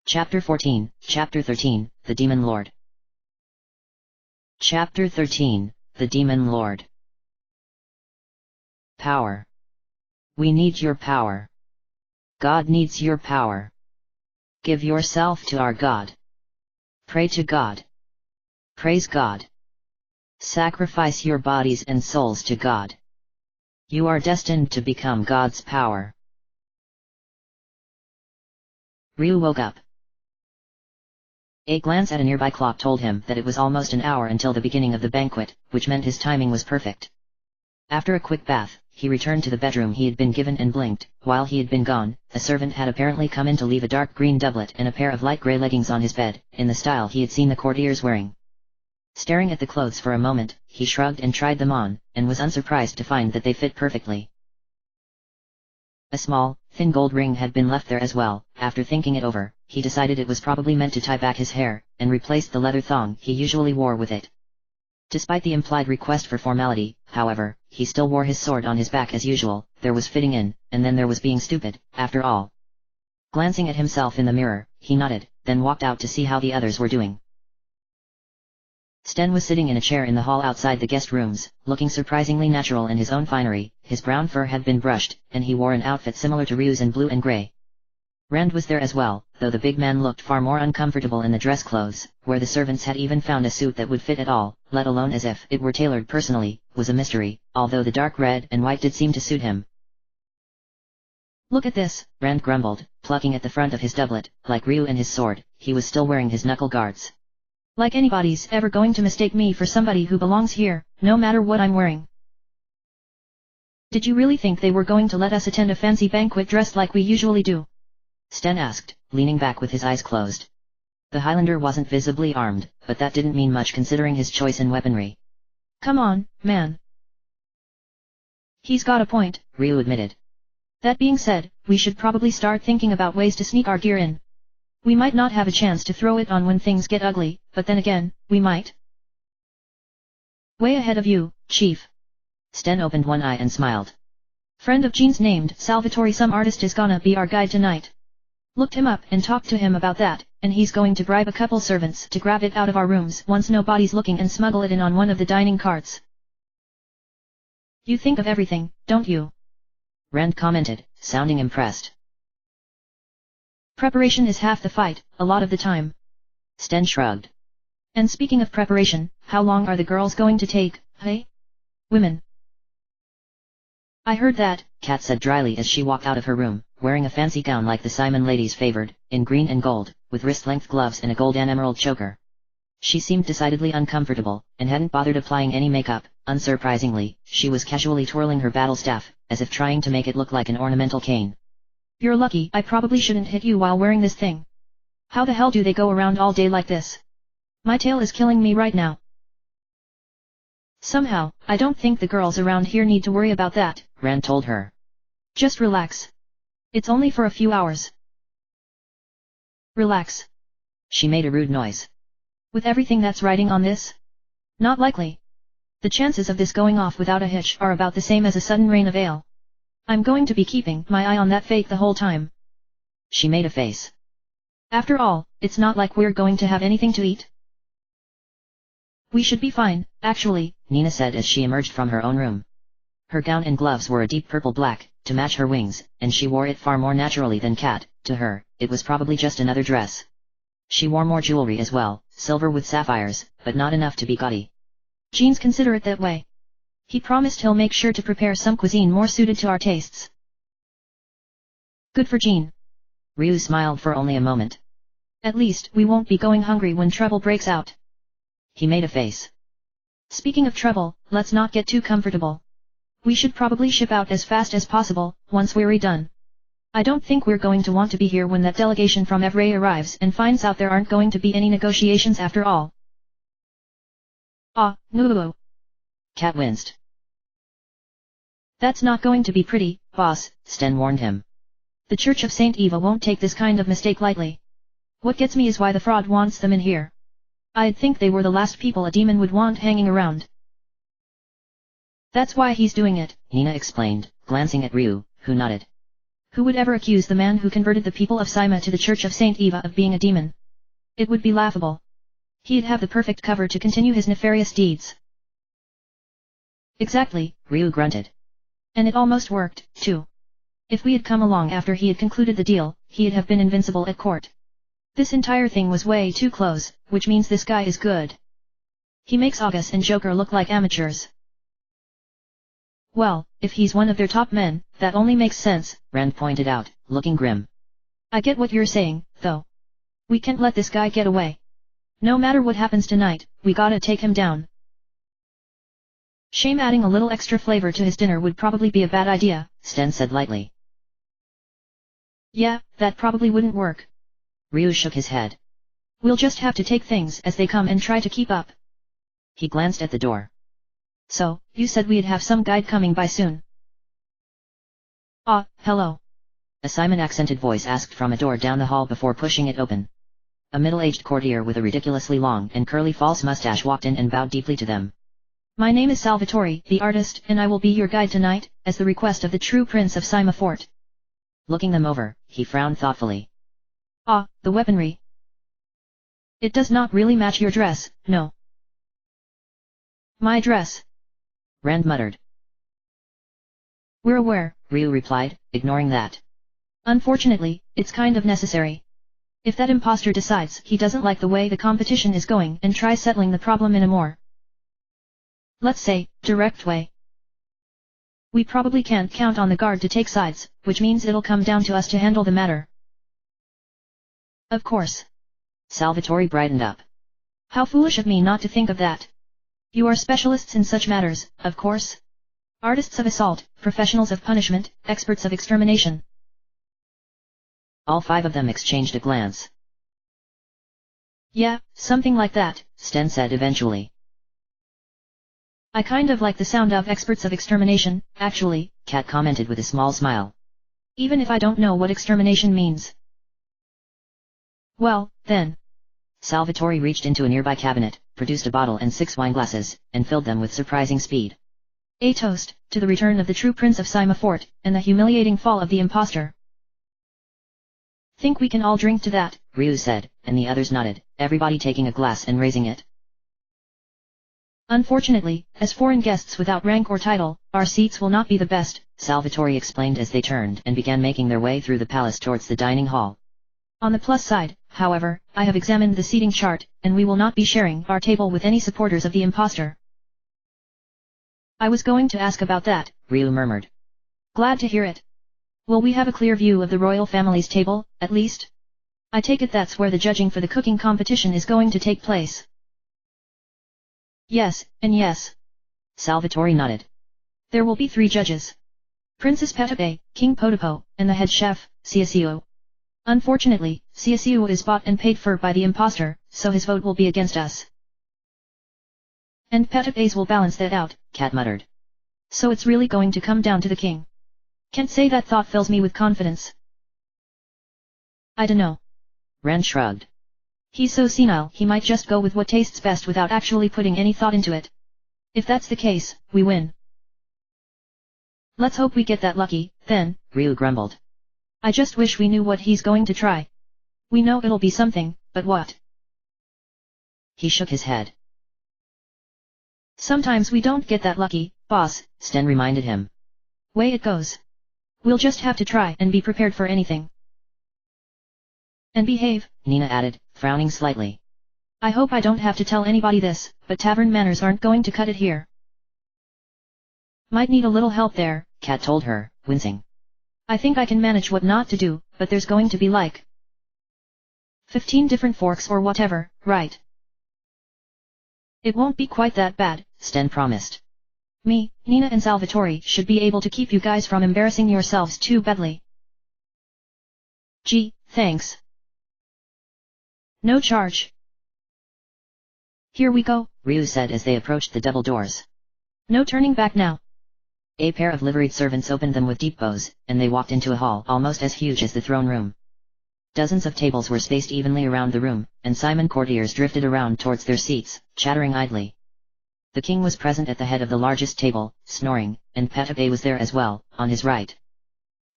Chapter 14, Chapter 13, The Demon Lord. Chapter 13, The Demon Lord. Power. We need your power. God needs your power. Give yourself to our God. Pray to God. Praise God. Sacrifice your bodies and souls to God. You are destined to become God's power. Ryu woke up. A glance at a nearby clock told him that it was almost an hour until the beginning of the banquet, which meant his timing was perfect. After a quick bath, he returned to the bedroom he had been given and blinked. While he had been gone, a servant had apparently come in to leave a dark green doublet and a pair of light grey leggings on his bed, in the style he had seen the courtiers wearing. Staring at the clothes for a moment, he shrugged and tried them on, and was unsurprised to find that they fit perfectly. A small, thin gold ring had been left there as well. After thinking it over, he decided it was probably meant to tie back his hair, and replaced the leather thong he usually wore with it. Despite the implied request for formality, however, he still wore his sword on his back as usual. There was fitting in, and then there was being stupid, after all. Glancing at himself in the mirror, he nodded, then walked out to see how the others were doing. Sten was sitting in a chair in the hall outside the guest rooms, looking surprisingly natural in his own finery. His brown fur had been brushed, and he wore an outfit similar to Ryu's in blue and grey. Rand was there as well, though the big man looked far more uncomfortable in the dress clothes, where the servants had even found a suit that would fit at all, let alone as if it were tailored personally, was a mystery, although the dark red and white did seem to suit him. "Look at this," Rand grumbled, plucking at the front of his doublet. Like Ryu and his sword, he was still wearing his knuckle guards. "Like anybody's ever going to mistake me for somebody who belongs here, no matter what I'm wearing. Did you really think they were going to let us attend a fancy banquet dressed like we usually do?" Sten asked, leaning back with his eyes closed. The Highlander wasn't visibly armed, but that didn't mean much considering his choice in weaponry. "Come on, man. He's got a point," Ryu admitted. "That being said, we should probably start thinking about ways to sneak our gear in. We might not have a chance to throw it on when things get ugly, but then again, we might." "Way ahead of you, Chief." Sten opened one eye and smiled. "Friend of Jean's named Salvatore, some artist, is gonna be our guide tonight. Looked him up and talked to him about that, and he's going to bribe a couple servants to grab it out of our rooms once nobody's looking and smuggle it in on one of the dining carts." "You think of everything, don't you?" Rand commented, sounding impressed. "Preparation is half the fight, a lot of the time." Sten shrugged. "And speaking of preparation, how long are the girls going to take, hey? Women." "I heard that," Kat said dryly as she walked out of her room, wearing a fancy gown like the Simon ladies favored, in green and gold, with wrist-length gloves and a gold and emerald choker. She seemed decidedly uncomfortable, and hadn't bothered applying any makeup. Unsurprisingly, she was casually twirling her battle staff, as if trying to make it look like an ornamental cane. "You're lucky I probably shouldn't hit you while wearing this thing. How the hell do they go around all day like this? My tail is killing me right now." "Somehow, I don't think the girls around here need to worry about that," Rand told her. "Just relax. It's only for a few hours." "Relax?" She made a rude noise. "With everything that's riding on this? Not likely. The chances of this going off without a hitch are about the same as a sudden rain of ale. I'm going to be keeping my eye on that fake the whole time." She made a face. "After all, it's not like we're going to have anything to eat." "We should be fine, actually," Nina said as she emerged from her own room. Her gown and gloves were a deep purple black, to match her wings, and she wore it far more naturally than Kat. To her, it was probably just another dress. She wore more jewelry as well, silver with sapphires, but not enough to be gaudy. "Jean's considerate that way. He promised he'll make sure to prepare some cuisine more suited to our tastes." "Good for Jean." Ryu smiled for only a moment. "At least we won't be going hungry when trouble breaks out." He made a face. "Speaking of trouble, let's not get too comfortable. We should probably ship out as fast as possible, once we're done. I don't think we're going to want to be here when that delegation from Evray arrives and finds out there aren't going to be any negotiations after all." No. Kat winced. "That's not going to be pretty, boss," Sten warned him. "The Church of Saint Eva won't take this kind of mistake lightly. What gets me is why the fraud wants them in here. I'd think they were the last people a demon would want hanging around." "That's why he's doing it," Nina explained, glancing at Ryu, who nodded. Who would ever accuse the man who converted the people of Sima to the Church of Saint Eva of being a demon? It would be laughable. He'd have the perfect cover to continue his nefarious deeds. Exactly, Ryu grunted. And it almost worked, too. If we had come along after he had concluded the deal, he'd have been invincible at court. This entire thing was way too close, which means this guy is good. He makes August and Joker look like amateurs. Well, if he's one of their top men, that only makes sense, Rand pointed out, looking grim. I get what you're saying, though. We can't let this guy get away. No matter what happens tonight, we gotta take him down. Shame adding a little extra flavor to his dinner would probably be a bad idea, Sten said lightly. Yeah, that probably wouldn't work. Ryu shook his head. We'll just have to take things as they come and try to keep up. He glanced at the door. So, you said we'd have some guide coming by soon. Ah, hello. A Simon-accented voice asked from a door down the hall before pushing it open. A middle-aged courtier with a ridiculously long and curly false mustache walked in and bowed deeply to them. My name is Salvatore, the artist, and I will be your guide tonight, as the request of the true Prince of Sima Fort. Looking them over, he frowned thoughtfully. Ah, the weaponry. It does not really match your dress, no. My dress. Rand muttered. We're aware, Ryu replied, ignoring that. Unfortunately, it's kind of necessary. If that imposter decides he doesn't like the way the competition is going and tries settling the problem in a more, let's say, direct way, we probably can't count on the guard to take sides, which means it'll come down to us to handle the matter. Of course. Salvatore brightened up. How foolish of me not to think of that. You are specialists in such matters, of course. Artists of assault, professionals of punishment, experts of extermination. All five of them exchanged a glance. Yeah, something like that, Sten said eventually. I kind of like the sound of experts of extermination, actually, Kat commented with a small smile. Even if I don't know what extermination means. Well, then. Salvatore reached into a nearby cabinet, produced a bottle and 6 wine glasses, and filled them with surprising speed. A toast, to the return of the true Prince of Sima Fort, and the humiliating fall of the impostor. Think we can all drink to that, Ryu said, and the others nodded, everybody taking a glass and raising it. Unfortunately, as foreign guests without rank or title, our seats will not be the best, Salvatore explained as they turned and began making their way through the palace towards the dining hall. On the plus side, however, I have examined the seating chart, and we will not be sharing our table with any supporters of the impostor. I was going to ask about that, Ryu murmured. Glad to hear it. Will we have a clear view of the royal family's table, at least? I take it that's where the judging for the cooking competition is going to take place. Yes, and yes. Salvatore nodded. There will be 3 judges. Princess Petape, King Potapo, and the head chef, Ciaciu. Unfortunately, Ciaciu is bought and paid for by the impostor, so his vote will be against us. And Petape's will balance that out, Kat muttered. So it's really going to come down to the king. Can't say that thought fills me with confidence. I dunno. Rand shrugged. He's so senile he might just go with what tastes best without actually putting any thought into it. If that's the case, we win. Let's hope we get that lucky, then, Ryu grumbled. I just wish we knew what he's going to try. We know it'll be something, but what? He shook his head. Sometimes we don't get that lucky, boss, Sten reminded him. Way it goes. We'll just have to try and be prepared for anything. And behave, Nina added, frowning slightly. I hope I don't have to tell anybody this, but tavern manners aren't going to cut it here. Might need a little help there, Kat told her, wincing. I think I can manage what not to do, but there's going to be like 15 different forks or whatever, right? It won't be quite that bad, Sten promised. Me, Nina and Salvatore should be able to keep you guys from embarrassing yourselves too badly. Gee, thanks. No charge. Here we go, Ryu said as they approached the double doors. No turning back now. A pair of liveried servants opened them with deep bows, and they walked into a hall almost as huge as the throne room. Dozens of tables were spaced evenly around the room, and Simon courtiers drifted around towards their seats, chattering idly. The king was present at the head of the largest table, snoring, and Petape was there as well, on his right.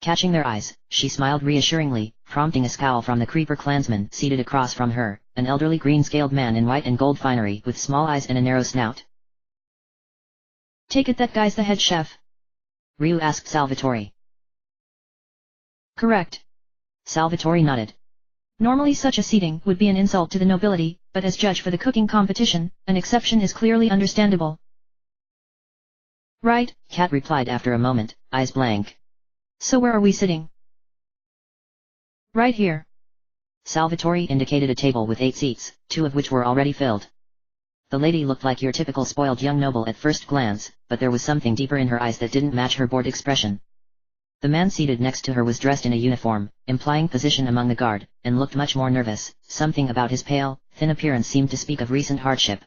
Catching their eyes, she smiled reassuringly, prompting a scowl from the creeper clansman seated across from her, an elderly green-scaled man in white and gold finery with small eyes and a narrow snout. Take it that guy's the head chef? Ryu asked Salvatore. Correct. Salvatore nodded. Normally such a seating would be an insult to the nobility, but as judge for the cooking competition, an exception is clearly understandable. Right, Kat replied after a moment, eyes blank. So where are we sitting? Right here. Salvatore indicated a table with 8 seats, 2 of which were already filled. The lady looked like your typical spoiled young noble at first glance, but there was something deeper in her eyes that didn't match her bored expression. The man seated next to her was dressed in a uniform, implying position among the guard, and looked much more nervous. Something about his pale, thin appearance seemed to speak of recent hardship.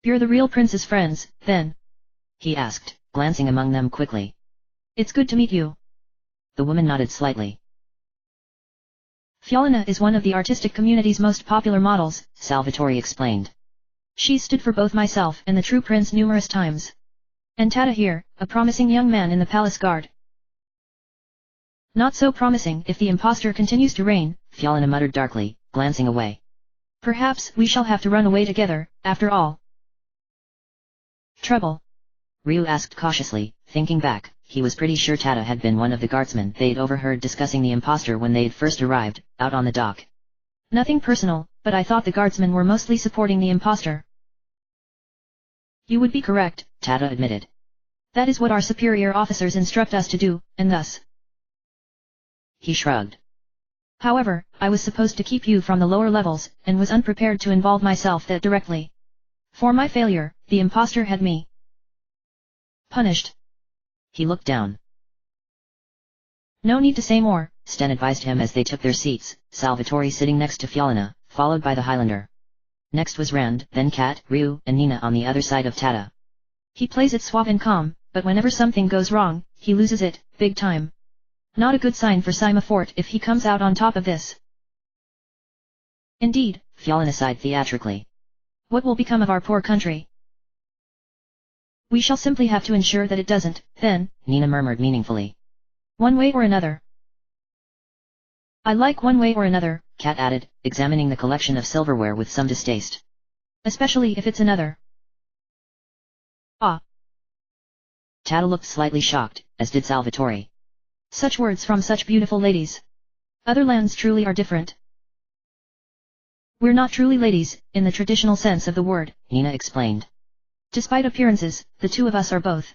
You're the real prince's friends, then? He asked, glancing among them quickly. It's good to meet you. The woman nodded slightly. Fialina is one of the artistic community's most popular models, Salvatore explained. She's stood for both myself and the true prince numerous times. And Tata here, a promising young man in the palace guard. Not so promising if the impostor continues to reign, Fialina muttered darkly, glancing away. Perhaps we shall have to run away together, after all. Trouble? Ryu asked cautiously, thinking back. He was pretty sure Tata had been one of the guardsmen they'd overheard discussing the impostor when they'd first arrived, out on the dock. Nothing personal, but I thought the guardsmen were mostly supporting the impostor. You would be correct, Tata admitted. That is what our superior officers instruct us to do, and thus. He shrugged. However, I was supposed to keep you from the lower levels, and was unprepared to involve myself that directly. For my failure, the impostor had me punished. He looked down. No need to say more, Sten advised him as they took their seats, Salvatore sitting next to Fialina, followed by the Highlander. Next was Rand, then Kat, Ryu, and Nina on the other side of Tata. He plays it suave and calm, but whenever something goes wrong, he loses it, big time. Not a good sign for Sima Fort if he comes out on top of this. Indeed, Fialina sighed theatrically. What will become of our poor country? We shall simply have to ensure that it doesn't, then, Nina murmured meaningfully. One way or another. I like one way or another, Kat added, examining the collection of silverware with some distaste. Especially if it's another. Ah. Tata looked slightly shocked, as did Salvatore. Such words from such beautiful ladies. Other lands truly are different. We're not truly ladies, in the traditional sense of the word, Nina explained. Despite appearances, the two of us are both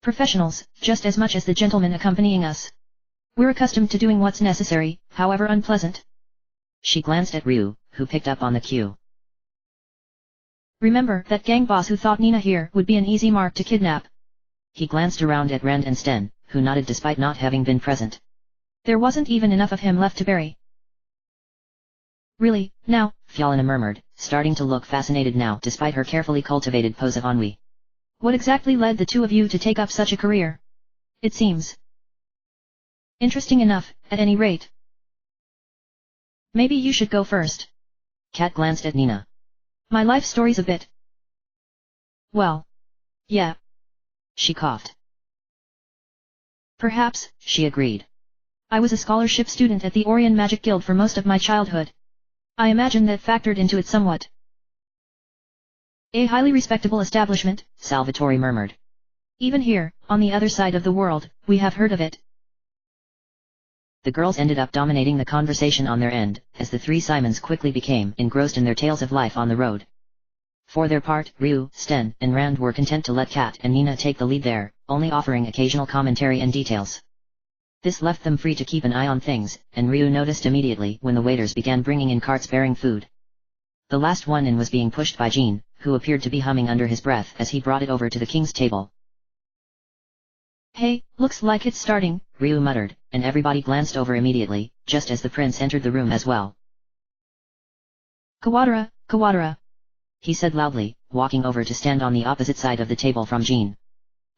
professionals, just as much as the gentlemen accompanying us. We're accustomed to doing what's necessary, however unpleasant. She glanced at Ryu, who picked up on the cue. Remember that gang boss who thought Nina here would be an easy mark to kidnap. He glanced around at Rand and Sten, who nodded despite not having been present. There wasn't even enough of him left to bury. Really, now? Fialina murmured, starting to look fascinated now despite her carefully cultivated pose of ennui. What exactly led the two of you to take up such a career? It seems interesting enough, at any rate. Maybe you should go first. Kat glanced at Nina. My life story's a bit. Well. Yeah. She coughed. Perhaps, she agreed. I was a scholarship student at the Orion Magic Guild for most of my childhood. I imagine that factored into it somewhat. A highly respectable establishment, Salvatore murmured. Even here, on the other side of the world, we have heard of it. The girls ended up dominating the conversation on their end, as the 3 Simons quickly became engrossed in their tales of life on the road. For their part, Ryu, Sten, and Rand were content to let Kat and Nina take the lead there, only offering occasional commentary and details. This left them free to keep an eye on things, and Ryu noticed immediately when the waiters began bringing in carts bearing food. The last one in was being pushed by Jean, who appeared to be humming under his breath as he brought it over to the king's table. Hey, looks like it's starting, Ryu muttered, and everybody glanced over immediately, just as the prince entered the room as well. Kawadara, Kawadara, he said loudly, walking over to stand on the opposite side of the table from Jean.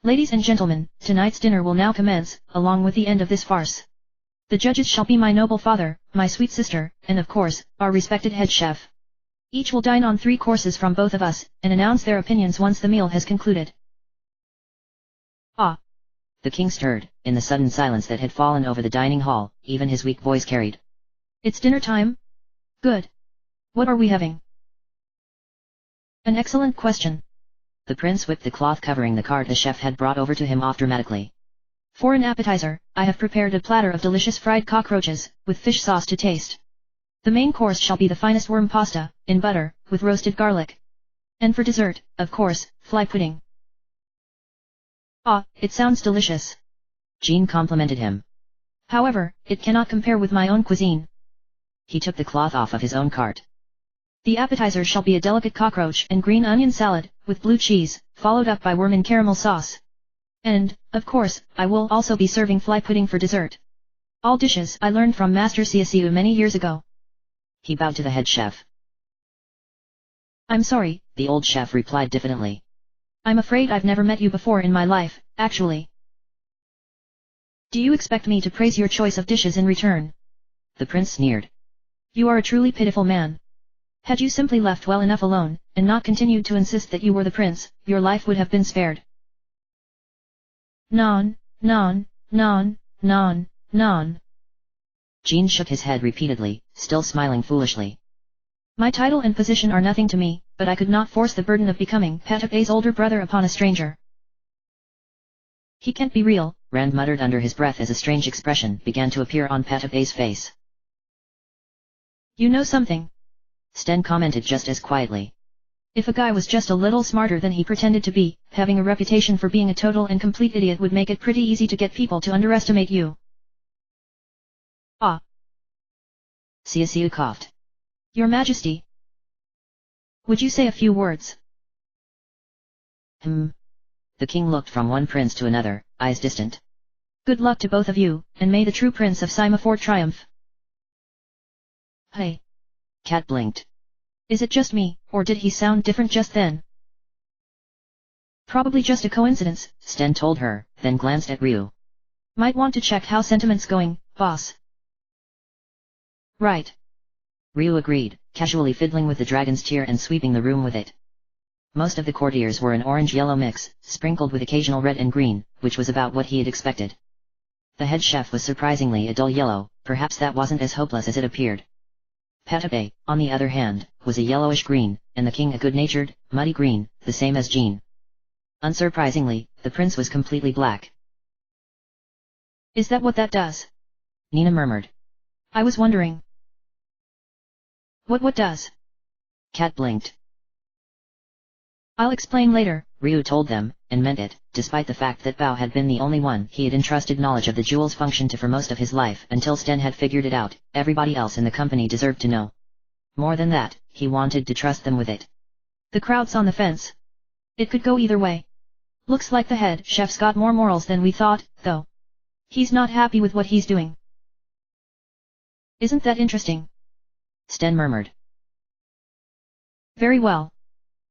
Ladies and gentlemen, tonight's dinner will now commence, along with the end of this farce. The judges shall be my noble father, my sweet sister, and of course, our respected head chef. Each will dine on 3 courses from both of us, and announce their opinions once the meal has concluded. Ah. The king stirred, in the sudden silence that had fallen over the dining hall, even his weak voice carried. It's dinner time? Good. What are we having? An excellent question. The prince whipped the cloth covering the card the chef had brought over to him off dramatically. For an appetizer, I have prepared a platter of delicious fried cockroaches, with fish sauce to taste. The main course shall be the finest worm pasta, in butter, with roasted garlic. And for dessert, of course, fly pudding. Ah, it sounds delicious. Jean complimented him. However, it cannot compare with my own cuisine. He took the cloth off of his own cart. The appetizer shall be a delicate cockroach and green onion salad, with blue cheese, followed up by worm and caramel sauce. And, of course, I will also be serving fly pudding for dessert. All dishes I learned from Master Ciaciu many years ago. He bowed to the head chef. I'm sorry, the old chef replied diffidently. I'm afraid I've never met you before in my life, actually. Do you expect me to praise your choice of dishes in return? The prince sneered. You are a truly pitiful man. Had you simply left well enough alone, and not continued to insist that you were the prince, your life would have been spared. Non, non, non, non, non. Jean shook his head repeatedly, still smiling foolishly. My title and position are nothing to me, but I could not force the burden of becoming Patapé's older brother upon a stranger. He can't be real, Rand muttered under his breath as a strange expression began to appear on Patapé's face. You know something? Sten commented just as quietly. If a guy was just a little smarter than he pretended to be, having a reputation for being a total and complete idiot would make it pretty easy to get people to underestimate you. Ah. Ciaciu coughed. Your Majesty. Would you say a few words? The king looked from one prince to another, eyes distant. Good luck to both of you, and may the true prince of Simafort triumph. Hey. Cat blinked. Is it just me, or did he sound different just then? Probably just a coincidence, Sten told her, then glanced at Ryu. Might want to check how sentiment's going, boss. Right. Ryu agreed, casually fiddling with the dragon's tear and sweeping the room with it. Most of the courtiers were an orange-yellow mix, sprinkled with occasional red and green, which was about what he had expected. The head chef was surprisingly a dull yellow, perhaps that wasn't as hopeless as it appeared. Patapé, on the other hand, was a yellowish green, and the king a good-natured, muddy green, the same as Jean. Unsurprisingly, the prince was completely black. Is that what that does? Nina murmured. I was wondering. What does? Cat blinked. I'll explain later, Ryu told them, and meant it, despite the fact that Bao had been the only one he had entrusted knowledge of the jewel's function to for most of his life until Sten had figured it out. Everybody else in the company deserved to know. More than that, he wanted to trust them with it. The crowd's on the fence. It could go either way. Looks like the head chef's got more morals than we thought, though. He's not happy with what he's doing. Isn't that interesting? Sten murmured. Very well.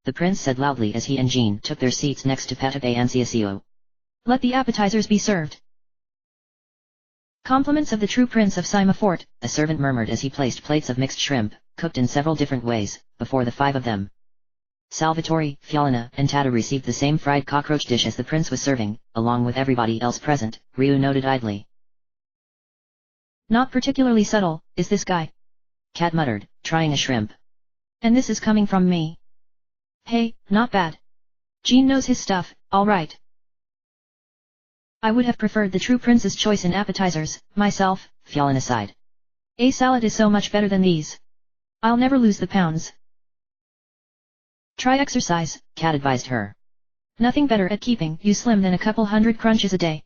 The prince said loudly as he and Jean took their seats next to Patapé and Ciaciu. Let the appetizers be served. Compliments of the true prince of Simafort, a servant murmured as he placed plates of mixed shrimp, cooked in several different ways, before the five of them. Salvatore, Fialina, and Tata received the same fried cockroach dish as the prince was serving, along with everybody else present, Ryu noted idly. Not particularly subtle, is this guy? Cat muttered, trying a shrimp. And this is coming from me. Hey, not bad. Jean knows his stuff, all right. I would have preferred the true prince's choice in appetizers, myself, Fialina sighed. A salad is so much better than these. I'll never lose the pounds. Try exercise, Cat advised her. Nothing better at keeping you slim than a couple hundred crunches a day.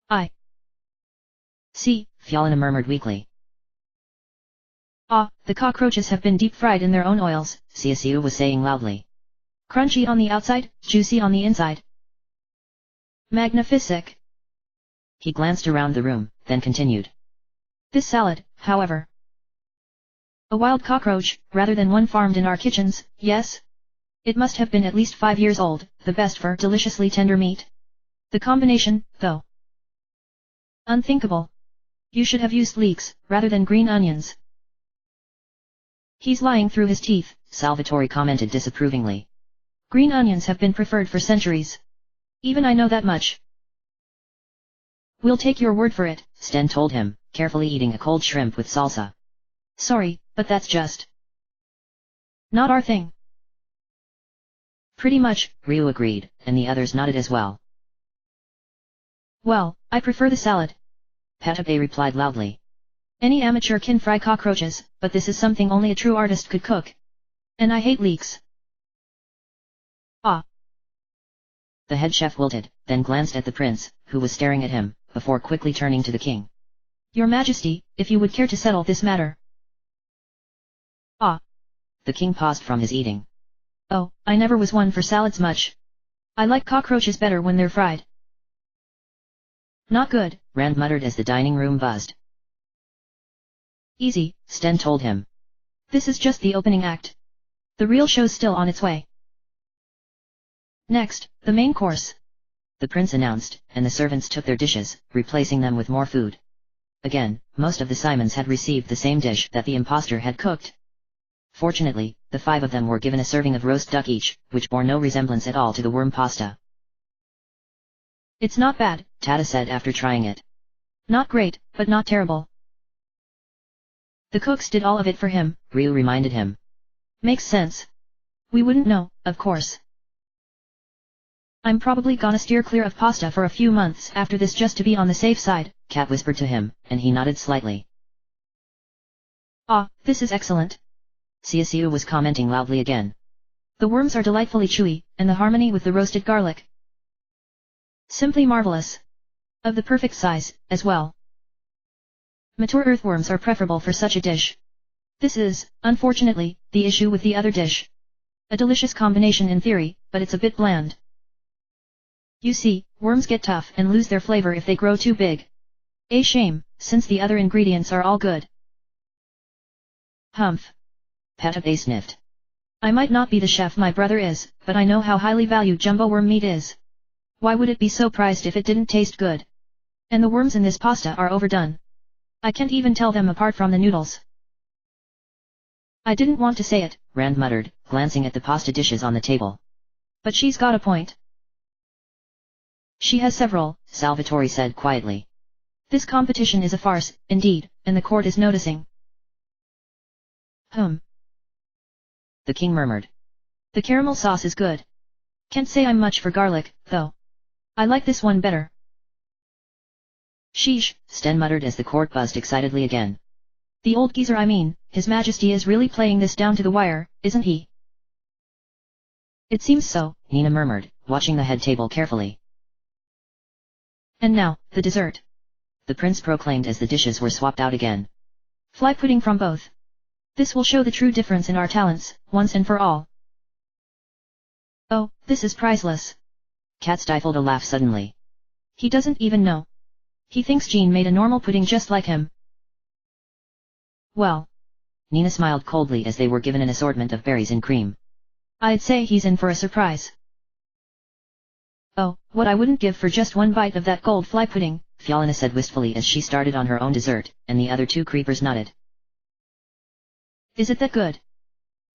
I see, Fialina murmured weakly. Ah, the cockroaches have been deep-fried in their own oils, Ciaciu was saying loudly. Crunchy on the outside, juicy on the inside. Magnifique. He glanced around the room, then continued. This salad, however. A wild cockroach, rather than one farmed in our kitchens, yes? It must have been at least 5 years old, the best for deliciously tender meat. The combination, though. Unthinkable. You should have used leeks, rather than green onions. He's lying through his teeth, Salvatore commented disapprovingly. Green onions have been preferred for centuries. Even I know that much. We'll take your word for it, Sten told him, carefully eating a cold shrimp with salsa. Sorry, but that's just not our thing. Pretty much, Ryu agreed, and the others nodded as well. Well, I prefer the salad, Petabe replied loudly. Any amateur can fry cockroaches, but this is something only a true artist could cook. And I hate leeks. Ah. The head chef wilted, then glanced at the prince, who was staring at him, before quickly turning to the king. Your Majesty, if you would care to settle this matter. Ah. The king paused from his eating. Oh, I never was one for salads much. I like cockroaches better when they're fried. Not good, Rand muttered as the dining room buzzed. Easy, Sten told him. This is just the opening act. The real show's still on its way. Next, the main course, the prince announced, and the servants took their dishes, replacing them with more food. Again, most of the Simons had received the same dish that the impostor had cooked. Fortunately, the 5 of them were given a serving of roast duck each, which bore no resemblance at all to the worm pasta. It's not bad, Tata said after trying it. Not great, but not terrible. The cooks did all of it for him, Ryu reminded him. Makes sense. We wouldn't know, of course. I'm probably gonna steer clear of pasta for a few months after this just to be on the safe side, Kat whispered to him, and he nodded slightly. Ah, this is excellent. Ciaciu was commenting loudly again. The worms are delightfully chewy, and the harmony with the roasted garlic. Simply marvelous. Of the perfect size, as well. Mature earthworms are preferable for such a dish. This is, unfortunately, the issue with the other dish. A delicious combination in theory, but it's a bit bland. You see, worms get tough and lose their flavor if they grow too big. A shame, since the other ingredients are all good. Humph. Petabe sniffed. I might not be the chef my brother is, but I know how highly valued jumbo worm meat is. Why would it be so priced if it didn't taste good? And the worms in this pasta are overdone. I can't even tell them apart from the noodles. I didn't want to say it, Rand muttered, glancing at the pasta dishes on the table. But she's got a point. She has several, Salvatore said quietly. This competition is a farce, indeed, and the court is noticing. The king murmured. The caramel sauce is good. Can't say I'm much for garlic, though. I like this one better. Sheesh, Sten muttered as the court buzzed excitedly again. The old geezer, I mean, His Majesty is really playing this down to the wire, isn't he? It seems so, Nina murmured, watching the head table carefully. And now, the dessert. The prince proclaimed as the dishes were swapped out again. Fly pudding from both. This will show the true difference in our talents, once and for all. Oh, this is priceless. Kat stifled a laugh suddenly. He doesn't even know. He thinks Jean made a normal pudding just like him. Well. Nina smiled coldly as they were given an assortment of berries and cream. I'd say he's in for a surprise. Oh, what I wouldn't give for just one bite of that gold fly pudding, Fialina said wistfully as she started on her own dessert, and the other 2 creepers nodded. Is it that good?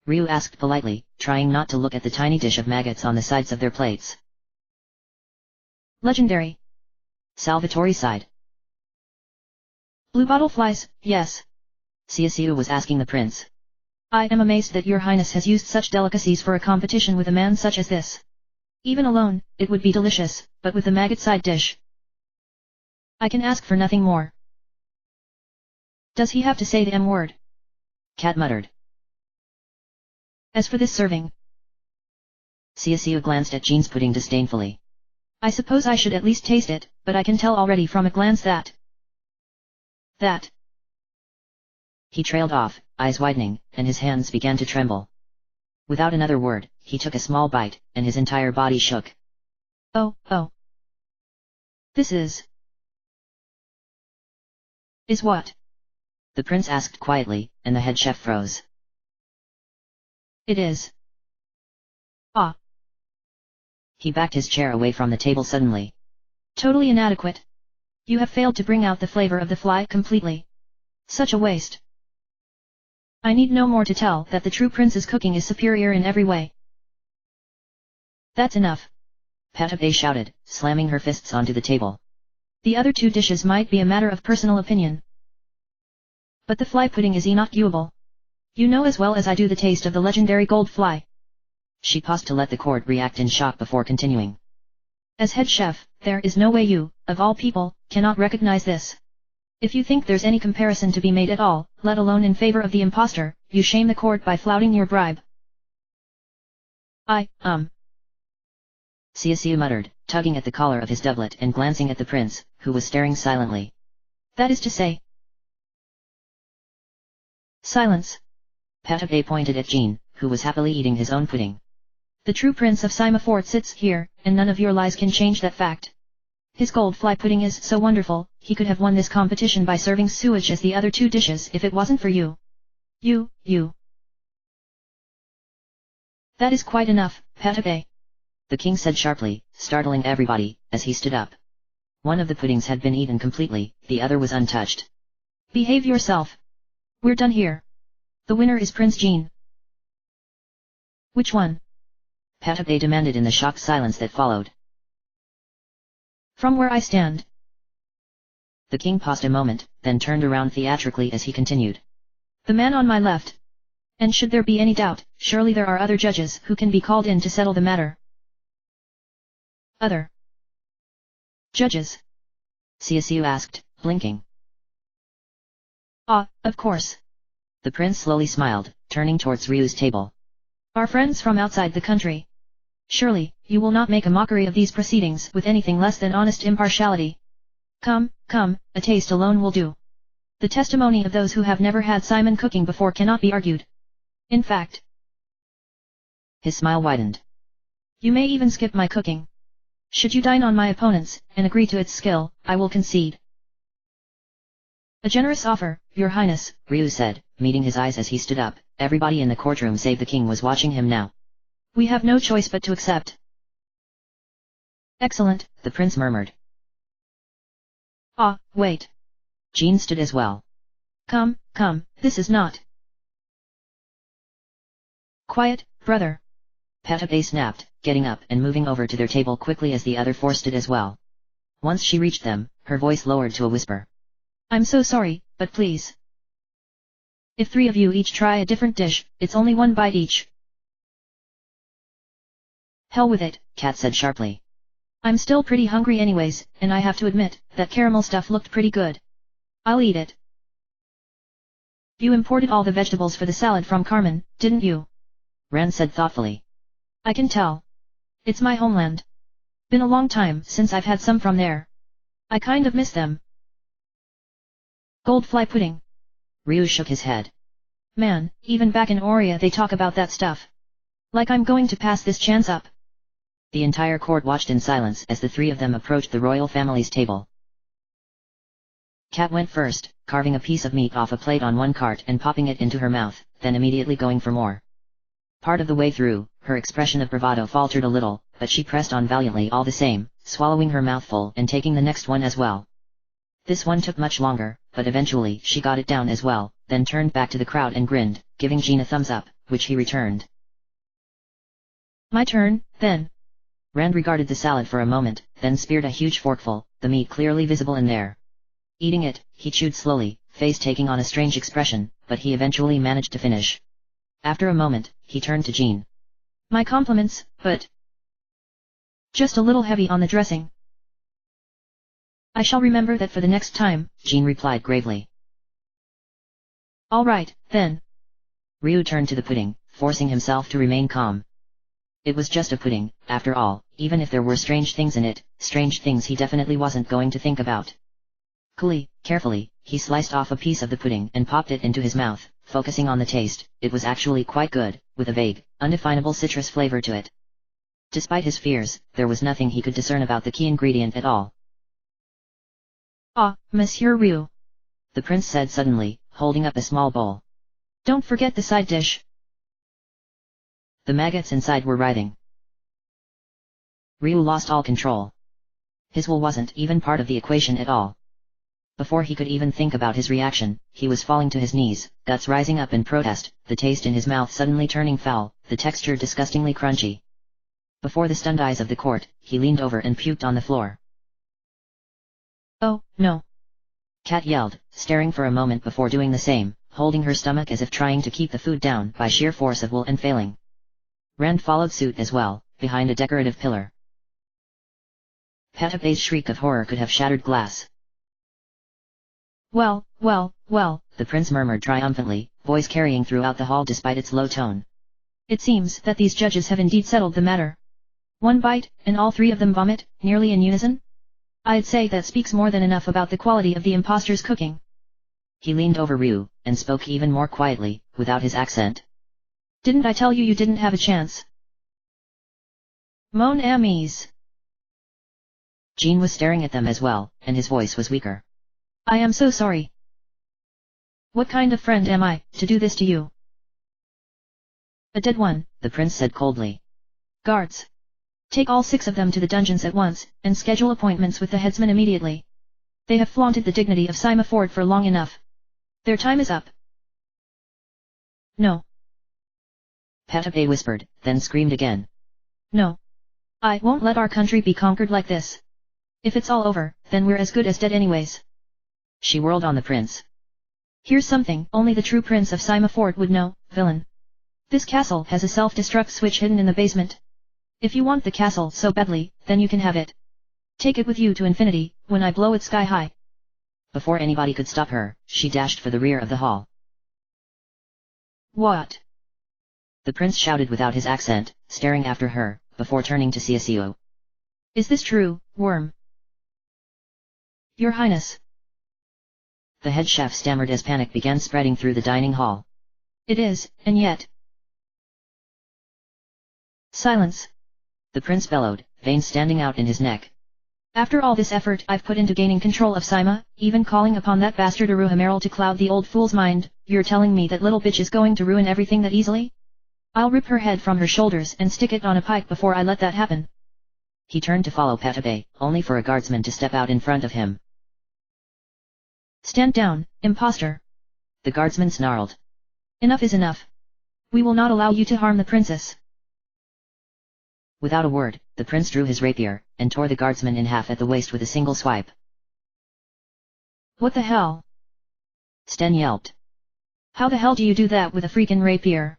Ryu asked politely, trying not to look at the tiny dish of maggots on the sides of their plates. Legendary. Salvatore sighed. Bluebottle flies, yes. Ciaciu was asking the prince. I am amazed that your highness has used such delicacies for a competition with a man such as this. Even alone, it would be delicious, but with the maggot side dish. I can ask for nothing more. Does he have to say the M word? Kat muttered. As for this serving. Ciaciu glanced at Jean's pudding disdainfully. I suppose I should at least taste it, but I can tell already from a glance that. He trailed off, eyes widening, and his hands began to tremble. Without another word, he took a small bite, and his entire body shook. Oh. This is what? The prince asked quietly, and the head chef froze. It is. He backed his chair away from the table suddenly. Totally inadequate. You have failed to bring out the flavor of the fly completely. Such a waste. I need no more to tell that the true prince's cooking is superior in every way. That's enough. Petabe shouted, slamming her fists onto the table. The other two dishes might be a matter of personal opinion. But the fly pudding is inarguable. You know as well as I do the taste of the legendary gold fly. She paused to let the court react in shock before continuing. As head chef, there is no way you, of all people, cannot recognize this. If you think there's any comparison to be made at all, let alone in favor of the impostor, you shame the court by flouting your bribe. Xiaxiu muttered, tugging at the collar of his doublet and glancing at the prince, who was staring silently. That is to say. Silence. Patabe pointed at Jean, who was happily eating his own pudding. The true prince of Sima Fort sits here, and none of your lies can change that fact. His gold fly pudding is so wonderful, he could have won this competition by serving sewage as the other two dishes if it wasn't for you. You. That is quite enough, Patabe. The king said sharply, startling everybody, as he stood up. One of the puddings had been eaten completely, the other was untouched. Behave yourself. We're done here. The winner is Prince Jean. Which one? Patabe demanded in the shocked silence that followed. From where I stand. The king paused a moment, then turned around theatrically as he continued. The man on my left. And should there be any doubt, surely there are other judges who can be called in to settle the matter. Other judges? Xiaxiu asked, blinking. Of course. The prince slowly smiled, turning towards Ryu's table. Our friends from outside the country. Surely, you will not make a mockery of these proceedings with anything less than honest impartiality. Come, a taste alone will do. The testimony of those who have never had Simon cooking before cannot be argued. In fact, his smile widened. You may even skip my cooking. Should you dine on my opponents, and agree to its skill, I will concede. A generous offer, your highness, Ryu said, meeting his eyes as he stood up. Everybody in the courtroom save the king was watching him now. We have no choice but to accept. Excellent, the prince murmured. Wait. Jean stood as well. Come, this is not. Quiet, brother. Patabe snapped, getting up and moving over to their table quickly as the other four stood as well. Once she reached them, her voice lowered to a whisper. I'm so sorry, but please. If three of you each try a different dish, it's only one bite each. Hell with it, Kat said sharply. I'm still pretty hungry anyways, and I have to admit, that caramel stuff looked pretty good. I'll eat it. You imported all the vegetables for the salad from Carmen, didn't you? Ran said thoughtfully. I can tell. It's my homeland. Been a long time since I've had some from there. I kind of miss them. Gold fly pudding. Ryu shook his head. Man, even back in Oria they talk about that stuff. Like I'm going to pass this chance up. The entire court watched in silence as the three of them approached the royal family's table. Kat went first, carving a piece of meat off a plate on one cart and popping it into her mouth, then immediately going for more. Part of the way through, her expression of bravado faltered a little, but she pressed on valiantly all the same, swallowing her mouthful and taking the next one as well. This one took much longer, but eventually she got it down as well, then turned back to the crowd and grinned, giving Jean a thumbs up, which he returned. My turn, then. Rand regarded the salad for a moment, then speared a huge forkful, the meat clearly visible in there. Eating it, he chewed slowly, face taking on a strange expression, but he eventually managed to finish. After a moment, he turned to Jean. My compliments, but just a little heavy on the dressing. I shall remember that for the next time, Jean replied gravely. All right, then. Ryu turned to the pudding, forcing himself to remain calm. It was just a pudding, after all, even if there were strange things in it, strange things he definitely wasn't going to think about. Coolly, carefully, he sliced off a piece of the pudding and popped it into his mouth, focusing on the taste. It was actually quite good, with a vague, undefinable citrus flavor to it. Despite his fears, there was nothing he could discern about the key ingredient at all. Monsieur Ryu, the prince said suddenly, holding up a small bowl. Don't forget the side dish. The maggots inside were writhing. Ryu lost all control. His will wasn't even part of the equation at all. Before he could even think about his reaction, he was falling to his knees, guts rising up in protest, the taste in his mouth suddenly turning foul, the texture disgustingly crunchy. Before the stunned eyes of the court, he leaned over and puked on the floor. Oh, no. Cat yelled, staring for a moment before doing the same, holding her stomach as if trying to keep the food down by sheer force of will and failing. Rand followed suit as well, behind a decorative pillar. Patape's shriek of horror could have shattered glass. Well, the prince murmured triumphantly, voice carrying throughout the hall despite its low tone. It seems that these judges have indeed settled the matter. One bite, and all three of them vomit, nearly in unison? I'd say that speaks more than enough about the quality of the imposter's cooking. He leaned over Ryu, and spoke even more quietly, without his accent. Didn't I tell you didn't have a chance? Mon amis. Jean was staring at them as well, and his voice was weaker. I am so sorry. What kind of friend am I, to do this to you? A dead one, the prince said coldly. Guards. Take all 6 of them to the dungeons at once, and schedule appointments with the headsman immediately. They have flaunted the dignity of Sima Ford for long enough. Their time is up. No. Patape whispered, then screamed again. No. I won't let our country be conquered like this. If it's all over, then we're as good as dead anyways. She whirled on the prince. Here's something only the true prince of Sima Ford would know, villain. This castle has a self-destruct switch hidden in the basement. If you want the castle so badly, then you can have it. Take it with you to infinity, when I blow it sky high. Before anybody could stop her, she dashed for the rear of the hall. What? The prince shouted without his accent, staring after her, before turning to Ciacio. Is this true, worm? Your Highness. The head chef stammered as panic began spreading through the dining hall. It is, and yet. Silence. The prince bellowed, veins standing out in his neck. After all this effort I've put into gaining control of Sima, even calling upon that bastard Aruhameral to cloud the old fool's mind, you're telling me that little bitch is going to ruin everything that easily? I'll rip her head from her shoulders and stick it on a pike before I let that happen. He turned to follow Patape, only for a guardsman to step out in front of him. Stand down, impostor. The guardsman snarled. Enough is enough. We will not allow you to harm the princess. Without a word, the prince drew his rapier, and tore the guardsman in half at the waist with a single swipe. What the hell? Sten yelped. How the hell do you do that with a freaking rapier?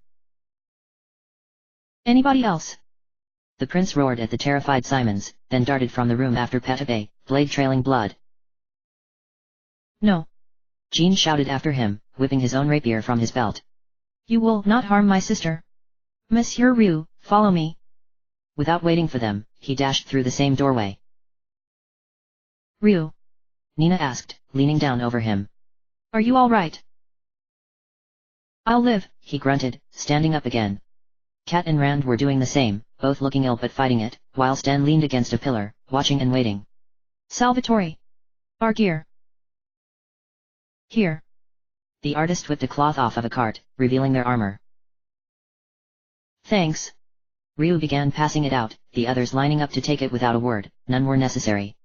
Anybody else? The prince roared at the terrified Simons, then darted from the room after Patape, blade trailing blood. No. Jean shouted after him, whipping his own rapier from his belt. You will not harm my sister. Monsieur Ryu, follow me. Without waiting for them, he dashed through the same doorway. Ryu? Nina asked, leaning down over him. Are you all right? I'll live, he grunted, standing up again. Cat and Rand were doing the same, both looking ill but fighting it, while Stan leaned against a pillar, watching and waiting. Salvatore. Our gear. Here. The artist whipped a cloth off of a cart, revealing their armor. Thanks. Ryu began passing it out, the others lining up to take it without a word, none were necessary.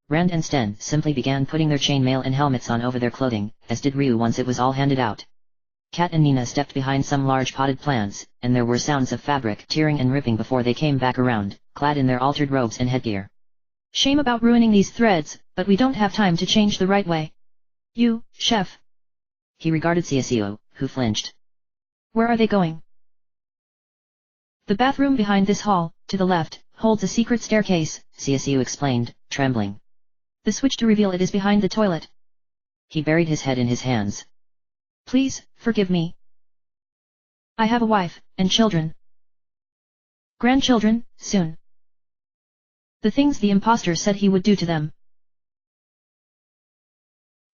Rand and Sten simply began putting their chainmail and helmets on over their clothing, as did Ryu once it was all handed out. Kat and Nina stepped behind some large potted plants, and there were sounds of fabric tearing and ripping before they came back around, clad in their altered robes and headgear. Shame about ruining these threads, but we don't have time to change the right way. You, chef. He regarded Ciacio, who flinched. Where are they going? The bathroom behind this hall, to the left, holds a secret staircase, Ciacio explained, trembling. The switch to reveal it is behind the toilet. He buried his head in his hands. Please, forgive me. I have a wife, and children. Grandchildren, soon. The things the impostor said he would do to them.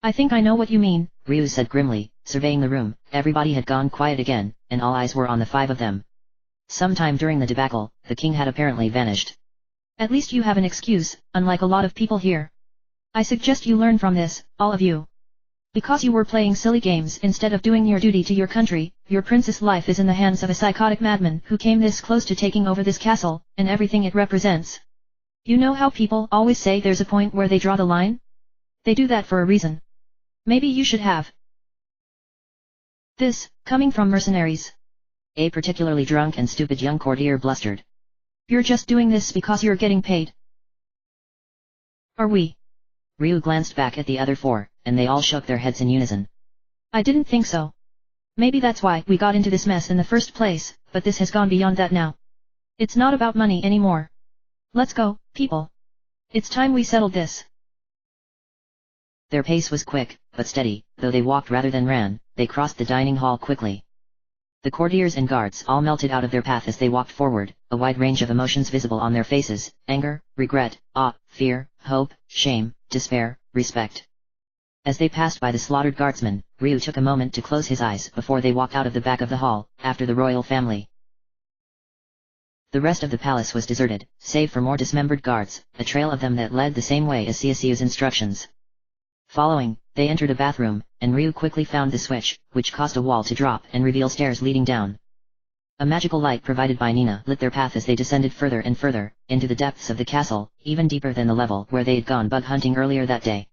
I think I know what you mean, Ryu said grimly, surveying the room. Everybody had gone quiet again, and all eyes were on the 5 of them. Sometime during the debacle, the king had apparently vanished. At least you have an excuse, unlike a lot of people here. I suggest you learn from this, all of you. Because you were playing silly games instead of doing your duty to your country, your princess' life is in the hands of a psychotic madman who came this close to taking over this castle, and everything it represents. You know how people always say there's a point where they draw the line? They do that for a reason. Maybe you should have. This, coming from mercenaries. A particularly drunk and stupid young courtier blustered. You're just doing this because you're getting paid. Are we? Ryu glanced back at the other four, and they all shook their heads in unison. I didn't think so. Maybe that's why we got into this mess in the first place, but this has gone beyond that now. It's not about money anymore. Let's go, people. It's time we settled this. Their pace was quick, but steady, though they walked rather than ran. They crossed the dining hall quickly. The courtiers and guards all melted out of their path as they walked forward, a wide range of emotions visible on their faces: anger, regret, awe, fear, hope, shame, despair, respect. As they passed by the slaughtered guardsmen, Ryu took a moment to close his eyes before they walked out of the back of the hall, after the royal family. The rest of the palace was deserted, save for more dismembered guards, a trail of them that led the same way as Siasu's instructions. Following, they entered a bathroom, and Ryu quickly found the switch, which caused a wall to drop and reveal stairs leading down. A magical light provided by Nina lit their path as they descended further and further, into the depths of the castle, even deeper than the level where they had gone bug hunting earlier that day.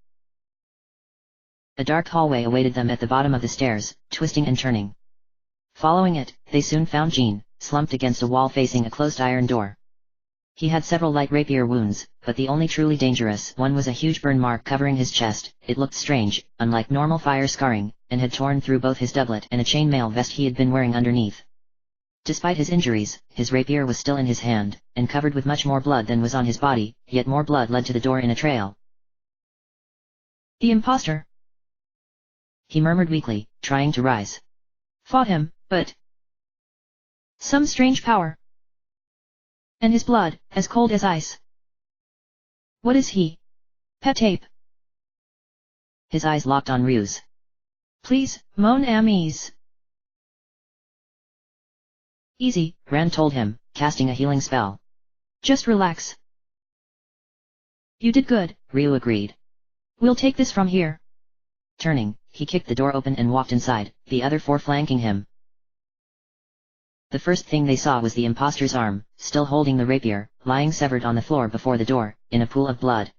A dark hallway awaited them at the bottom of the stairs, twisting and turning. Following it, they soon found Jean, slumped against a wall facing a closed iron door. He had several light rapier wounds, but the only truly dangerous one was a huge burn mark covering his chest. It looked strange, unlike normal fire scarring, and had torn through both his doublet and a chainmail vest he had been wearing underneath. Despite his injuries, his rapier was still in his hand, and covered with much more blood than was on his body, yet more blood led to the door in a trail. The impostor. He murmured weakly, trying to rise. Fought him, but some strange power. And his blood, as cold as ice. What is he? Pet tape. His eyes locked on Ryu's. Please, mon amis. Easy, Rand told him, casting a healing spell. Just relax. You did good, Ryu agreed. We'll take this from here. Turning, he kicked the door open and walked inside, the other four flanking him. The first thing they saw was the impostor's arm, still holding the rapier, lying severed on the floor before the door, in a pool of blood.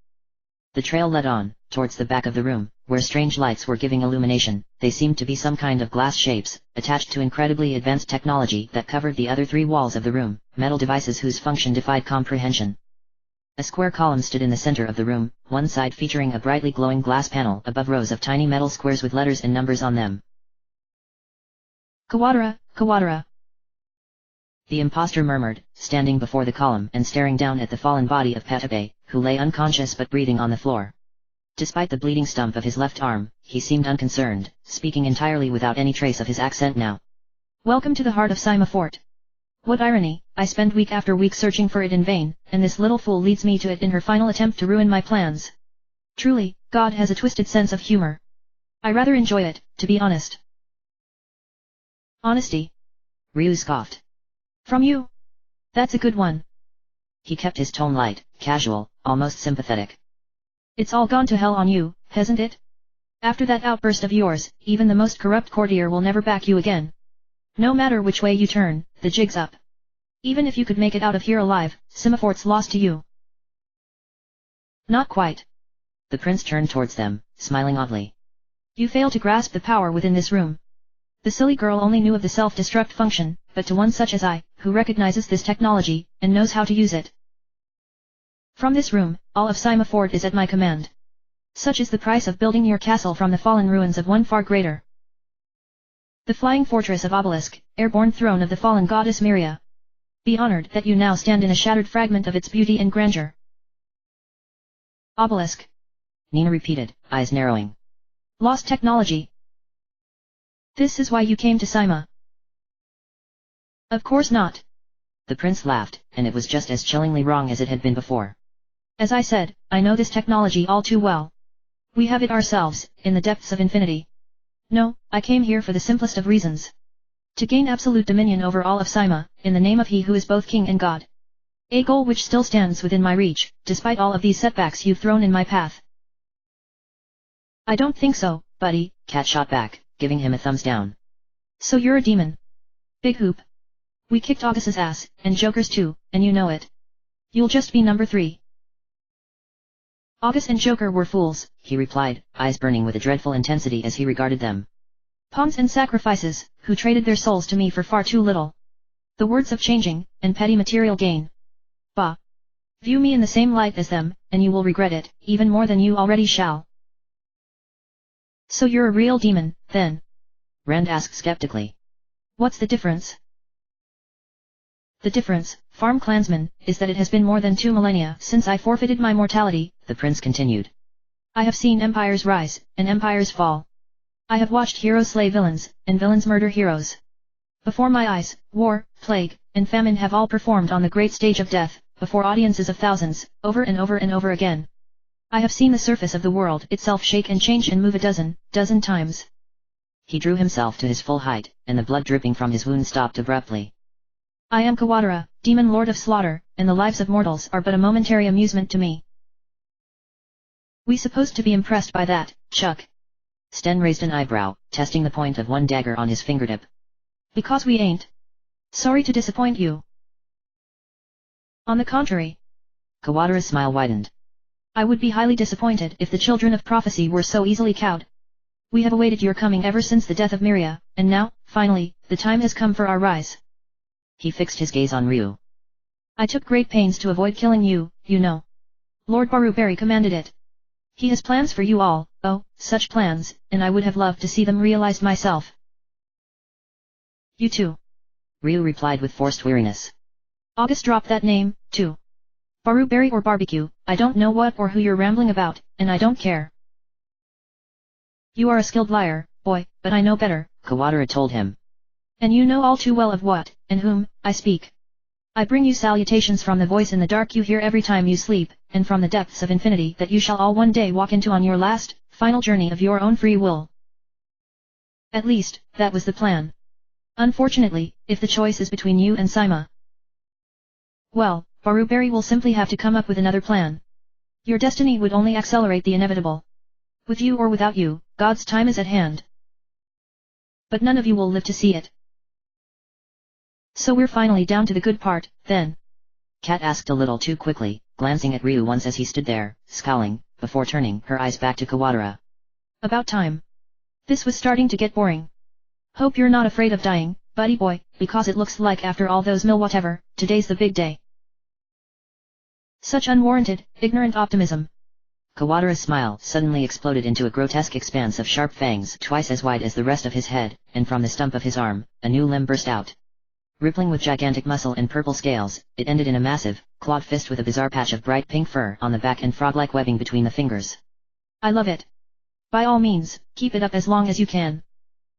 The trail led on, towards the back of the room, where strange lights were giving illumination. They seemed to be some kind of glass shapes, attached to incredibly advanced technology that covered the other three walls of the room, metal devices whose function defied comprehension. A square column stood in the center of the room, one side featuring a brightly glowing glass panel above rows of tiny metal squares with letters and numbers on them. Kawadara, Kawadara. The impostor murmured, standing before the column and staring down at the fallen body of Petabe, who lay unconscious but breathing on the floor. Despite the bleeding stump of his left arm, he seemed unconcerned, speaking entirely without any trace of his accent now. Welcome to the heart of Sima Fort. What irony, I spend week after week searching for it in vain, and this little fool leads me to it in her final attempt to ruin my plans. Truly, God has a twisted sense of humor. I rather enjoy it, to be honest. Honesty? Ryu scoffed. From you? That's a good one. He kept his tone light, casual, almost sympathetic. It's all gone to hell on you, hasn't it? After that outburst of yours, even the most corrupt courtier will never back you again. No matter which way you turn, the jig's up. Even if you could make it out of here alive, Sima Fort's lost to you. Not quite. The prince turned towards them, smiling oddly. You fail to grasp the power within this room. The silly girl only knew of the self-destruct function, but to one such as I, who recognizes this technology, and knows how to use it. From this room, all of Sima Fort is at my command. Such is the price of building your castle from the fallen ruins of one far greater. The flying fortress of Obelisk, airborne throne of the fallen goddess Myria. Be honored that you now stand in a shattered fragment of its beauty and grandeur. Obelisk. Nina repeated, eyes narrowing. Lost technology. This is why you came to Sima. Of course not. The prince laughed, and it was just as chillingly wrong as it had been before. As I said, I know this technology all too well. We have it ourselves, in the depths of infinity. No, I came here for the simplest of reasons. To gain absolute dominion over all of Sima, in the name of He who is both King and God. A goal which still stands within my reach, despite all of these setbacks you've thrown in my path. I don't think so, buddy, Cat shot back, giving him a thumbs down. So you're a demon. Big hoop. We kicked Augus's ass, and Joker's too, and you know it. You'll just be number 3. Augus and Joker were fools, he replied, eyes burning with a dreadful intensity as he regarded them. Pawns and sacrifices, who traded their souls to me for far too little. The words of changing, and petty material gain. Bah. View me in the same light as them, and you will regret it, even more than you already shall. So you're a real demon, then? Rand asked skeptically. What's the difference? The difference, farm clansman, is that it has been more than 2 millennia since I forfeited my mortality, the prince continued. I have seen empires rise, and empires fall. I have watched heroes slay villains, and villains murder heroes. Before my eyes, war, plague, and famine have all performed on the great stage of death, before audiences of thousands, over and over and over again. I have seen the surface of the world itself shake and change and move a dozen times. He drew himself to his full height, and the blood dripping from his wound stopped abruptly. I am Kawadara, demon lord of slaughter, and the lives of mortals are but a momentary amusement to me. We supposed to be impressed by that, Chuck? Sten raised an eyebrow, testing the point of one dagger on his fingertip. Because we ain't. Sorry to disappoint you. On the contrary. Kawadara's smile widened. I would be highly disappointed if the children of prophecy were so easily cowed. We have awaited your coming ever since the death of Miria, and now, finally, the time has come for our rise. He fixed his gaze on Ryu. I took great pains to avoid killing you, you know. Lord Baruberi commanded it. He has plans for you all, oh, such plans, and I would have loved to see them realized myself. You too. Ryu replied with forced weariness. August dropped that name, too. Baruberi or barbecue, I don't know what or who you're rambling about, and I don't care. You are a skilled liar, boy, but I know better, Kawadara told him. And you know all too well of what, and whom, I speak. I bring you salutations from the voice in the dark you hear every time you sleep, and from the depths of infinity that you shall all one day walk into on your last, final journey of your own free will. At least, that was the plan. Unfortunately, if the choice is between you and Saima, well, Baruberi will simply have to come up with another plan. Your destiny would only accelerate the inevitable. With you or without you, God's time is at hand. But none of you will live to see it. So we're finally down to the good part, then? Kat asked a little too quickly, glancing at Ryu once as he stood there, scowling, before turning her eyes back to Kawadara. About time. This was starting to get boring. Hope you're not afraid of dying, buddy boy, because it looks like after all those whatever, today's the big day. Such unwarranted, ignorant optimism. Kawadara's smile suddenly exploded into a grotesque expanse of sharp fangs twice as wide as the rest of his head, and from the stump of his arm, a new limb burst out. Rippling with gigantic muscle and purple scales, it ended in a massive, clawed fist with a bizarre patch of bright pink fur on the back and frog-like webbing between the fingers. I love it. By all means, keep it up as long as you can.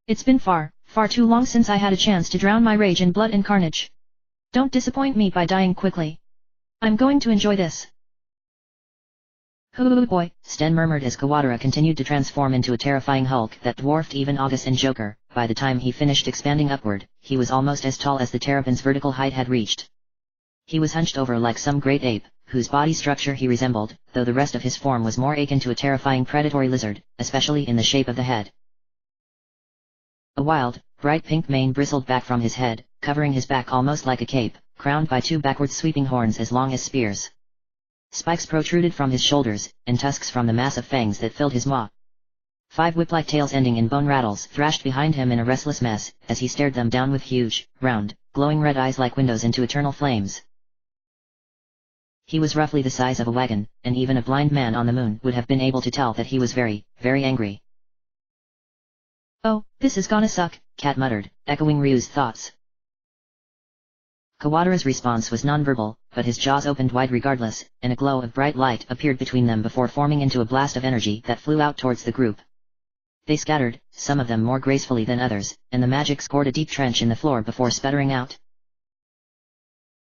It's been far, far too long since I had a chance to drown my rage in blood and carnage. Don't disappoint me by dying quickly. I'm going to enjoy this. Hoo boy, Sten murmured as Kawadara continued to transform into a terrifying hulk that dwarfed even August and Joker. By the time he finished expanding upward, he was almost as tall as the Terrapin's vertical height had reached. He was hunched over like some great ape, whose body structure he resembled, though the rest of his form was more akin to a terrifying predatory lizard, especially in the shape of the head. A wild, bright pink mane bristled back from his head, covering his back almost like a cape, crowned by two backwards sweeping horns as long as spears. Spikes protruded from his shoulders, and tusks from the mass of fangs that filled his maw. 5 whip-like tails ending in bone rattles thrashed behind him in a restless mess, as he stared them down with huge, round, glowing red eyes like windows into eternal flames. He was roughly the size of a wagon, and even a blind man on the moon would have been able to tell that he was very, very angry. Oh, this is gonna suck, Kat muttered, echoing Ryu's thoughts. Kawadara's response was nonverbal, but his jaws opened wide regardless, and a glow of bright light appeared between them before forming into a blast of energy that flew out towards the group. They scattered, some of them more gracefully than others, and the magic scored a deep trench in the floor before sputtering out.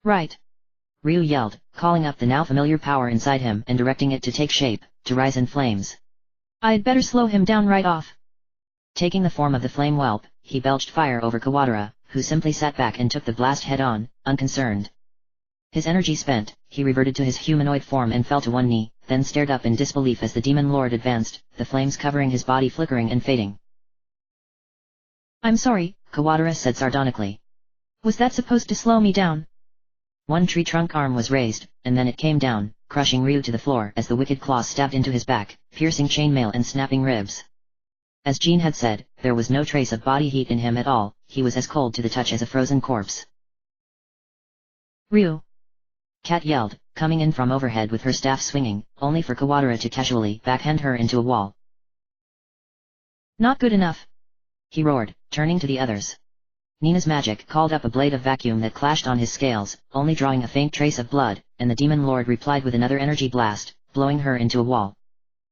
Right. Ryu yelled, calling up the now familiar power inside him and directing it to take shape, to rise in flames. I'd better slow him down right off. Taking the form of the flame whelp, he belched fire over Kawadara, who simply sat back and took the blast head-on, unconcerned. His energy spent, he reverted to his humanoid form and fell to one knee, then stared up in disbelief as the demon lord advanced, the flames covering his body flickering and fading. I'm sorry, Kawadara said sardonically. Was that supposed to slow me down? One tree trunk arm was raised, and then it came down, crushing Ryu to the floor as the wicked claws stabbed into his back, piercing chainmail and snapping ribs. As Jean had said, there was no trace of body heat in him at all, he was as cold to the touch as a frozen corpse. Ryu. Cat yelled, coming in from overhead with her staff swinging, only for Kawatara to casually backhand her into a wall. Not good enough, he roared, turning to the others. Nina's magic called up a blade of vacuum that clashed on his scales, only drawing a faint trace of blood, and the demon lord replied with another energy blast, blowing her into a wall.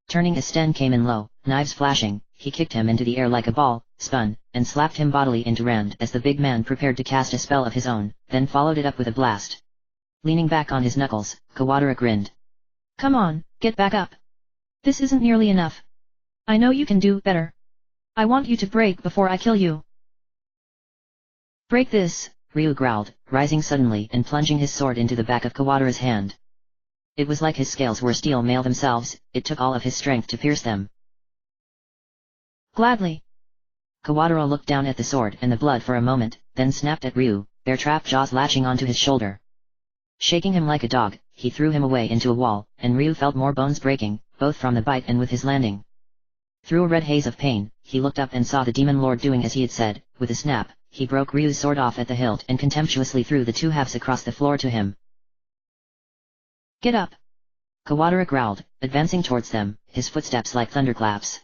Turning as Sten came in low, knives flashing, he kicked him into the air like a ball, spun, and slapped him bodily into Rand as the big man prepared to cast a spell of his own, then followed it up with a blast. Leaning back on his knuckles, Kawatara grinned. Come on, get back up. This isn't nearly enough. I know you can do better. I want you to break before I kill you. Break this, Ryu growled, rising suddenly and plunging his sword into the back of Kawatara's hand. It was like his scales were steel mail themselves, it took all of his strength to pierce them. Gladly. Kawatara looked down at the sword and the blood for a moment, then snapped at Ryu, their trap jaws latching onto his shoulder. Shaking him like a dog, he threw him away into a wall, and Ryu felt more bones breaking, both from the bite and with his landing. Through a red haze of pain, he looked up and saw the demon lord doing as he had said. With a snap, he broke Ryu's sword off at the hilt and contemptuously threw the two halves across the floor to him. Get up. Kawatara growled, advancing towards them, his footsteps like thunderclaps.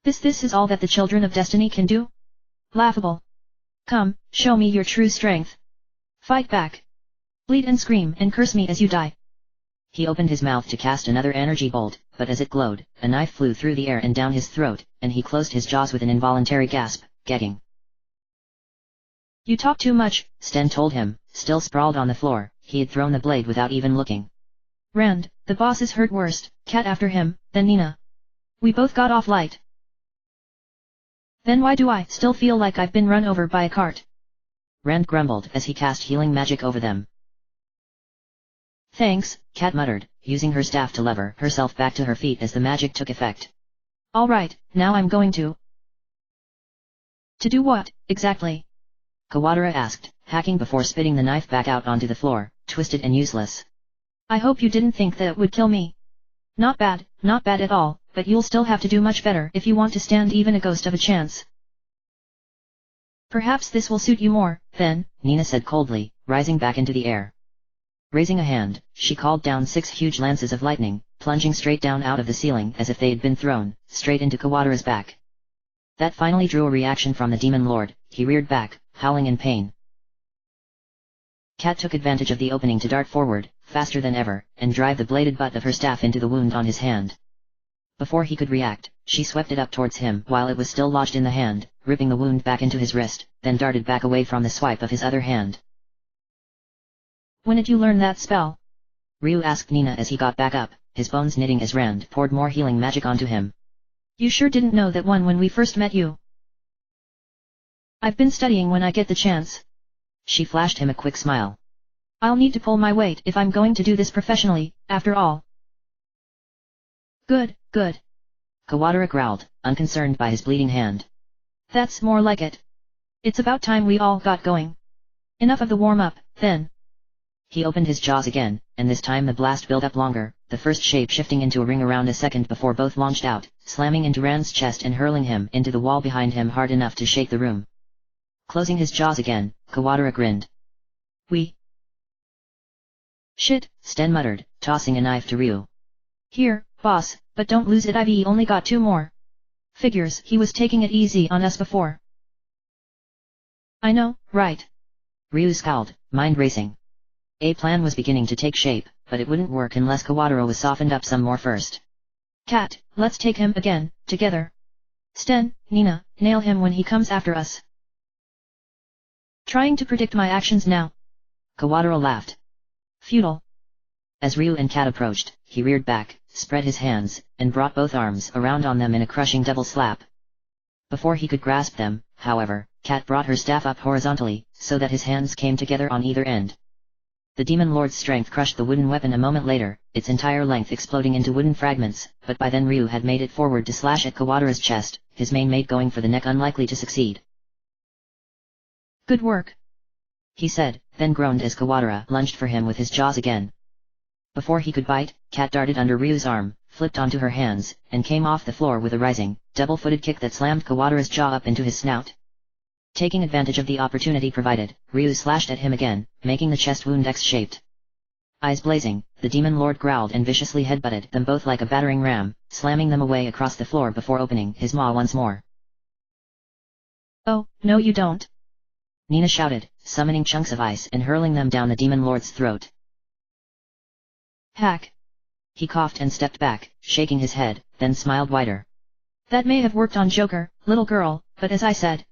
This is all that the children of destiny can do? Laughable. Come, show me your true strength. Fight back. Bleed and scream and curse me as you die. He opened his mouth to cast another energy bolt, but as it glowed, a knife flew through the air and down his throat, and he closed his jaws with an involuntary gasp, gagging. You talk too much, Sten told him, still sprawled on the floor. He had thrown the blade without even looking. Rand, the boss is hurt worst, Cat after him, then Nina. We both got off light. Then why do I still feel like I've been run over by a cart? Rand grumbled as he cast healing magic over them. Thanks, Cat muttered, using her staff to lever herself back to her feet as the magic took effect. Alright, now I'm going to... To do what, exactly? Kawatara asked, hacking before spitting the knife back out onto the floor, twisted and useless. I hope you didn't think that it would kill me. Not bad at all, but you'll still have to do much better if you want to stand even a ghost of a chance. Perhaps this will suit you more, then, Nina said coldly, rising back into the air. Raising a hand, she called down 6 huge lances of lightning, plunging straight down out of the ceiling as if they had been thrown, straight into Kawatara's back. That finally drew a reaction from the demon lord. He reared back, howling in pain. Cat took advantage of the opening to dart forward, faster than ever, and drive the bladed butt of her staff into the wound on his hand. Before he could react, she swept it up towards him while it was still lodged in the hand, ripping the wound back into his wrist, then darted back away from the swipe of his other hand. When did you learn that spell? Ryu asked Nina as he got back up, his bones knitting as Rand poured more healing magic onto him. You sure didn't know that one when we first met you. I've been studying when I get the chance. She flashed him a quick smile. I'll need to pull my weight if I'm going to do this professionally, after all. Good. Kawatara growled, unconcerned by his bleeding hand. That's more like it. It's about time we all got going. Enough of the warm-up, then. He opened his jaws again, and this time the blast built up longer, the first shape shifting into a ring around a second before both launched out, slamming into Rand's chest and hurling him into the wall behind him hard enough to shake the room. Closing his jaws again, Kawatara grinned. Shit, Sten muttered, tossing a knife to Ryu. Here, boss, but don't lose it. I've only got 2 more. Figures he was taking it easy on us before. I know, right? Ryu scowled, mind racing. A plan was beginning to take shape, but it wouldn't work unless Kawatara was softened up some more first. Cat, let's take him again, together. Sten, Nina, nail him when he comes after us. Trying to predict my actions now. Kawatara laughed. Futile. As Ryu and Cat approached, he reared back, spread his hands, and brought both arms around on them in a crushing double slap. Before he could grasp them, however, Cat brought her staff up horizontally, so that his hands came together on either end. The demon lord's strength crushed the wooden weapon a moment later, its entire length exploding into wooden fragments, but by then Ryu had made it forward to slash at Kawatara's chest, his main mate going for the neck unlikely to succeed. Good work, he said, then groaned as Kawatara lunged for him with his jaws again. Before he could bite, Cat darted under Ryu's arm, flipped onto her hands, and came off the floor with a rising, double-footed kick that slammed Kawatara's jaw up into his snout. Taking advantage of the opportunity provided, Ryu slashed at him again, making the chest wound X-shaped. Eyes blazing, the demon lord growled and viciously headbutted them both like a battering ram, slamming them away across the floor before opening his maw once more. Oh, no you don't. Nina shouted, summoning chunks of ice and hurling them down the demon lord's throat. Hack. He coughed and stepped back, shaking his head, then smiled wider. That may have worked on Joker, little girl, but as I said,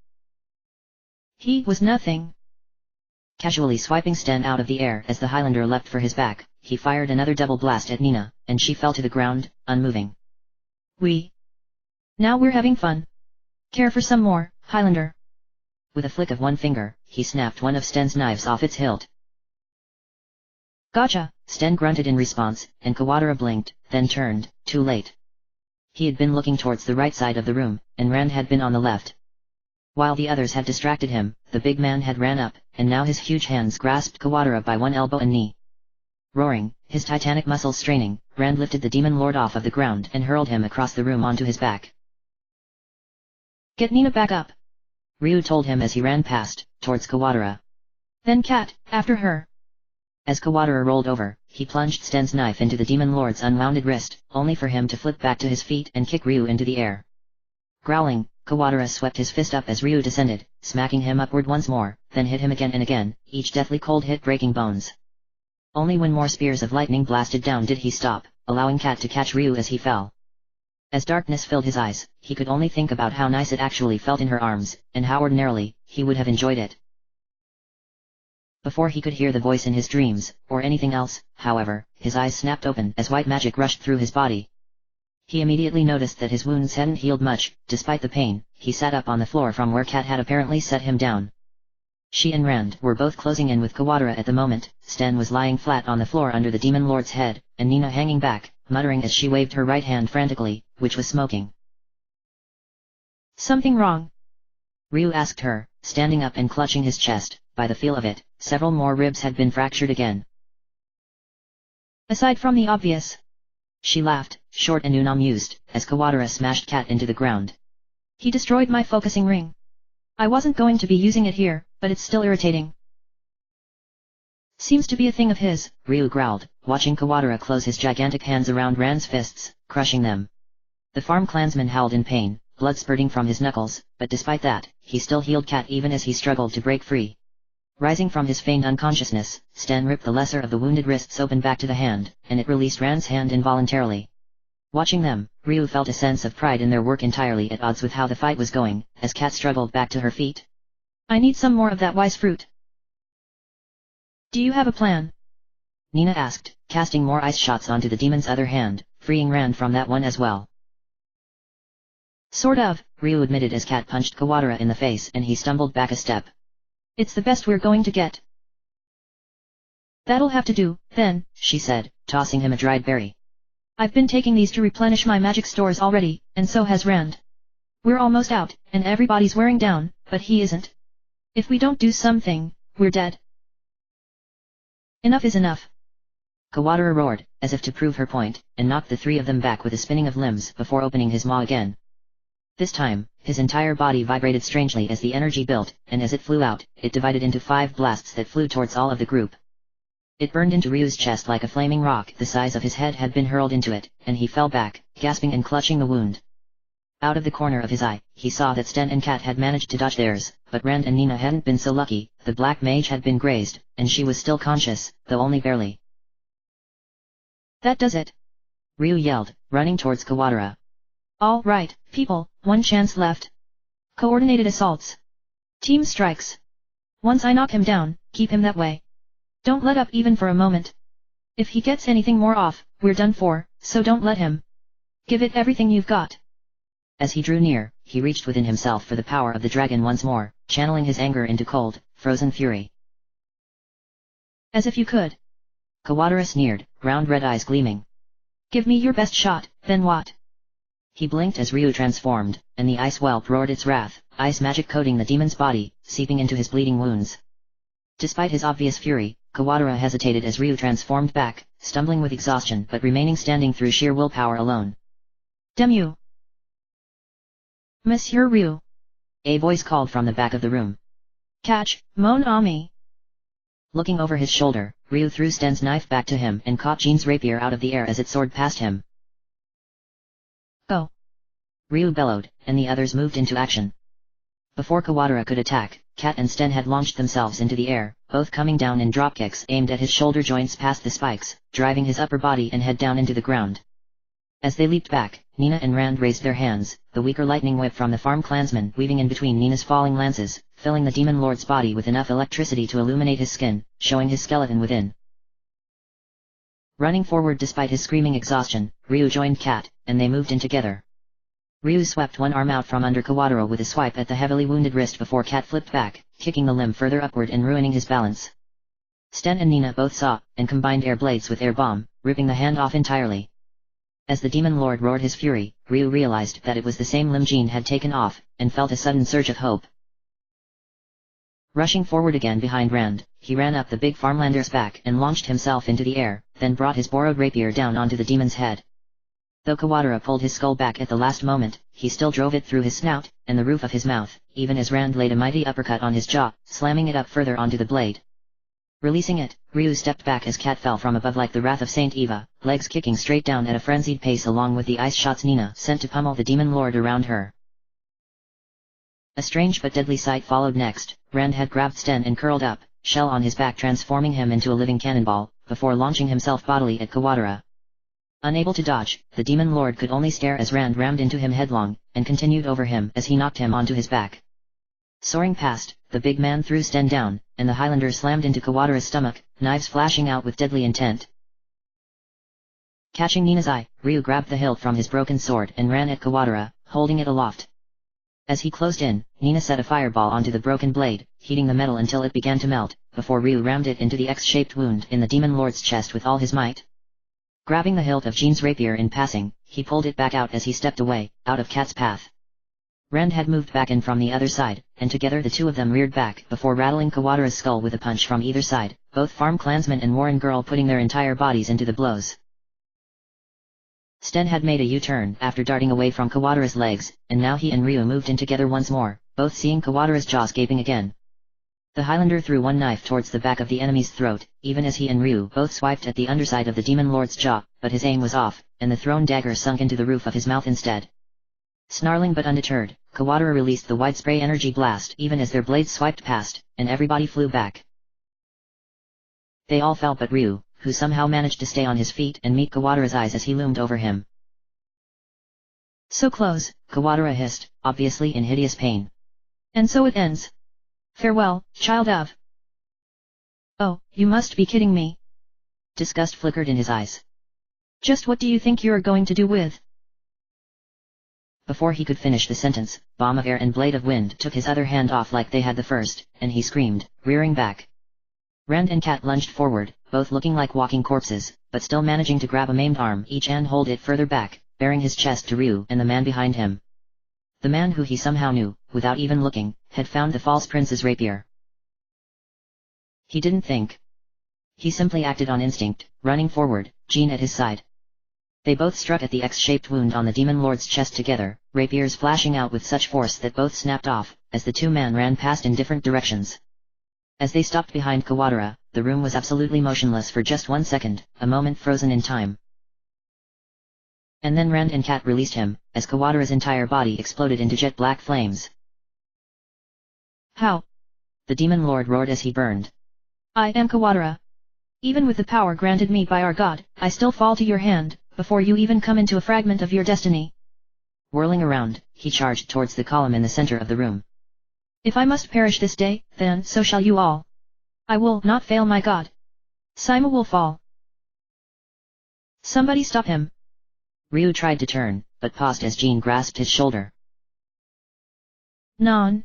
he was nothing. Casually swiping Sten out of the air as the Highlander leapt for his back, he fired another double blast at Nina, and she fell to the ground, unmoving. Now we're having fun. Care for some more, Highlander? With a flick of one finger, he snapped one of Sten's knives off its hilt. Gotcha! Sten grunted in response, and Kawatara blinked, then turned, too late. He had been looking towards the right side of the room, and Rand had been on the left. While the others had distracted him, the big man had ran up, and now his huge hands grasped Kawatara by one elbow and knee. Roaring, his titanic muscles straining, Rand lifted the demon lord off of the ground and hurled him across the room onto his back. Get Nina back up, Ryu told him as he ran past, towards Kawatara. Then Cat, after her. As Kawatara rolled over, he plunged Sten's knife into the demon lord's unwounded wrist, only for him to flip back to his feet and kick Ryu into the air. Growling, Kawatara swept his fist up as Ryu descended, smacking him upward once more, then hit him again and again, each deathly cold hit breaking bones. Only when more spears of lightning blasted down did he stop, allowing Cat to catch Ryu as he fell. As darkness filled his eyes, he could only think about how nice it actually felt in her arms, and how ordinarily, he would have enjoyed it. Before he could hear the voice in his dreams, or anything else, however, his eyes snapped open as white magic rushed through his body. He immediately noticed that his wounds hadn't healed much. Despite the pain, he sat up on the floor from where Cat had apparently set him down. She and Rand were both closing in with Kawatara at the moment. Sten was lying flat on the floor under the demon lord's head, and Nina hanging back, muttering as she waved her right hand frantically, which was smoking. Something wrong? Ryu asked her, standing up and clutching his chest. By the feel of it, several more ribs had been fractured again. Aside from the obvious. She laughed, short and unamused, as Kawatara smashed Cat into the ground. He destroyed my focusing ring. I wasn't going to be using it here, but it's still irritating. Seems to be a thing of his, Ryu growled, watching Kawatara close his gigantic hands around Rand's fists, crushing them. The farm clansman howled in pain, blood spurting from his knuckles, but despite that, he still healed Cat even as he struggled to break free. Rising from his feigned unconsciousness, Sten ripped the lesser of the wounded wrists open back to the hand, and it released Rand's hand involuntarily. Watching them, Ryu felt a sense of pride in their work entirely at odds with how the fight was going, as Cat struggled back to her feet. I need some more of that wise fruit. Do you have a plan? Nina asked, casting more ice shots onto the demon's other hand, freeing Rand from that one as well. Sort of, Ryu admitted as Cat punched Kawatara in the face and he stumbled back a step. It's the best we're going to get. That'll have to do, then, she said, tossing him a dried berry. I've been taking these to replenish my magic stores already, and so has Rand. We're almost out, and everybody's wearing down, but he isn't. If we don't do something, we're dead. Enough is enough. Kawatara roared, as if to prove her point, and knocked the three of them back with a spinning of limbs before opening his maw again. This time, his entire body vibrated strangely as the energy built, and as it flew out, it divided into 5 blasts that flew towards all of the group. It burned into Ryu's chest like a flaming rock. The size of his head had been hurled into it, and he fell back, gasping and clutching the wound. Out of the corner of his eye, he saw that Sten and Cat had managed to dodge theirs, but Rand and Nina hadn't been so lucky. The black mage had been grazed, and she was still conscious, though only barely. That does it! Ryu yelled, running towards Kawatara. All right, people, one chance left. Coordinated assaults. Team strikes. Once I knock him down, keep him that way. Don't let up even for a moment. If he gets anything more off, we're done for, so don't let him. Give it everything you've got. As he drew near, he reached within himself for the power of the dragon once more, channeling his anger into cold, frozen fury. As if you could. Kawatara sneered, round red eyes gleaming. Give me your best shot, then what? He blinked as Ryu transformed, and the ice whelp roared its wrath, ice magic coating the demon's body, seeping into his bleeding wounds. Despite his obvious fury, Kawatara hesitated as Ryu transformed back, stumbling with exhaustion but remaining standing through sheer willpower alone. Damn you! Monsieur Ryu! A voice called from the back of the room. Catch, mon ami! Looking over his shoulder, Ryu threw Sten's knife back to him and caught Jean's rapier out of the air as it soared past him. Go! Ryu bellowed, and the others moved into action. Before Kawatara could attack, Kat and Sten had launched themselves into the air, both coming down in dropkicks aimed at his shoulder joints past the spikes, driving his upper body and head down into the ground. As they leaped back, Nina and Rand raised their hands, the weaker lightning whip from the farm clansman weaving in between Nina's falling lances, filling the demon lord's body with enough electricity to illuminate his skin, showing his skeleton within. Running forward despite his screaming exhaustion, Ryu joined Kat, and they moved in together. Ryu swept one arm out from under Kawatara with a swipe at the heavily wounded wrist before Kat flipped back, kicking the limb further upward and ruining his balance. Sten and Nina both saw, and combined air blades with air bomb, ripping the hand off entirely. As the demon lord roared his fury, Ryu realized that it was the same limb Jean had taken off, and felt a sudden surge of hope. Rushing forward again behind Rand, he ran up the big farmlander's back and launched himself into the air, then brought his borrowed rapier down onto the demon's head. Though Kawatara pulled his skull back at the last moment, he still drove it through his snout, and the roof of his mouth, even as Rand laid a mighty uppercut on his jaw, slamming it up further onto the blade. Releasing it, Ryu stepped back as Kat fell from above like the wrath of Saint Eva, legs kicking straight down at a frenzied pace along with the ice shots Nina sent to pummel the demon lord around her. A strange but deadly sight followed next. Rand had grabbed Sten and curled up, shell on his back transforming him into a living cannonball, before launching himself bodily at Kawatara. Unable to dodge, the demon lord could only stare as Rand rammed into him headlong, and continued over him as he knocked him onto his back. Soaring past, the big man threw Sten down, and the Highlander slammed into Kawatara's stomach, knives flashing out with deadly intent. Catching Nina's eye, Ryu grabbed the hilt from his broken sword and ran at Kawatara, holding it aloft. As he closed in, Nina set a fireball onto the broken blade, heating the metal until it began to melt, before Ryu rammed it into the X-shaped wound in the demon lord's chest with all his might. Grabbing the hilt of Jean's rapier in passing, he pulled it back out as he stepped away, out of Kat's path. Rand had moved back in from the other side, and together the two of them reared back before rattling Kawatara's skull with a punch from either side, both farm clansman and Warren girl putting their entire bodies into the blows. Sten had made a U-turn after darting away from Kawatara's legs, and now he and Ryu moved in together once more, both seeing Kawatara's jaws gaping again. The Highlander threw one knife towards the back of the enemy's throat, even as he and Ryu both swiped at the underside of the demon lord's jaw, but his aim was off, and the thrown dagger sunk into the roof of his mouth instead. Snarling but undeterred, Kawatara released the white spray energy blast even as their blades swiped past, and everybody flew back. They all fell but Ryu, who somehow managed to stay on his feet and meet Kawatara's eyes as he loomed over him. So close, Kawatara hissed, obviously in hideous pain. And so it ends. Farewell, child of... Oh, you must be kidding me. Disgust flickered in his eyes. Just what do you think you're going to do with... Before he could finish the sentence, Bomb of Air and Blade of Wind took his other hand off like they had the first, and he screamed, rearing back. Rand and Kat lunged forward, both looking like walking corpses, but still managing to grab a maimed arm each and hold it further back, baring his chest to Ryu and the man behind him. The man who he somehow knew, without even looking, had found the false prince's rapier. He didn't think. He simply acted on instinct, running forward, Jean at his side. They both struck at the X-shaped wound on the demon lord's chest together, rapiers flashing out with such force that both snapped off, as the two men ran past in different directions. As they stopped behind Kawatara, the room was absolutely motionless for just 1 second, a moment frozen in time. And then Rand and Kat released him, as Kawatara's entire body exploded into jet black flames. How? The demon lord roared as he burned. I am Kawatara. Even with the power granted me by our god, I still fall to your hand, before you even come into a fragment of your destiny. Whirling around, he charged towards the column in the center of the room. If I must perish this day, then so shall you all. I will not fail my god. Sima will fall. Somebody stop him. Ryu tried to turn, but paused as Jean grasped his shoulder. Non,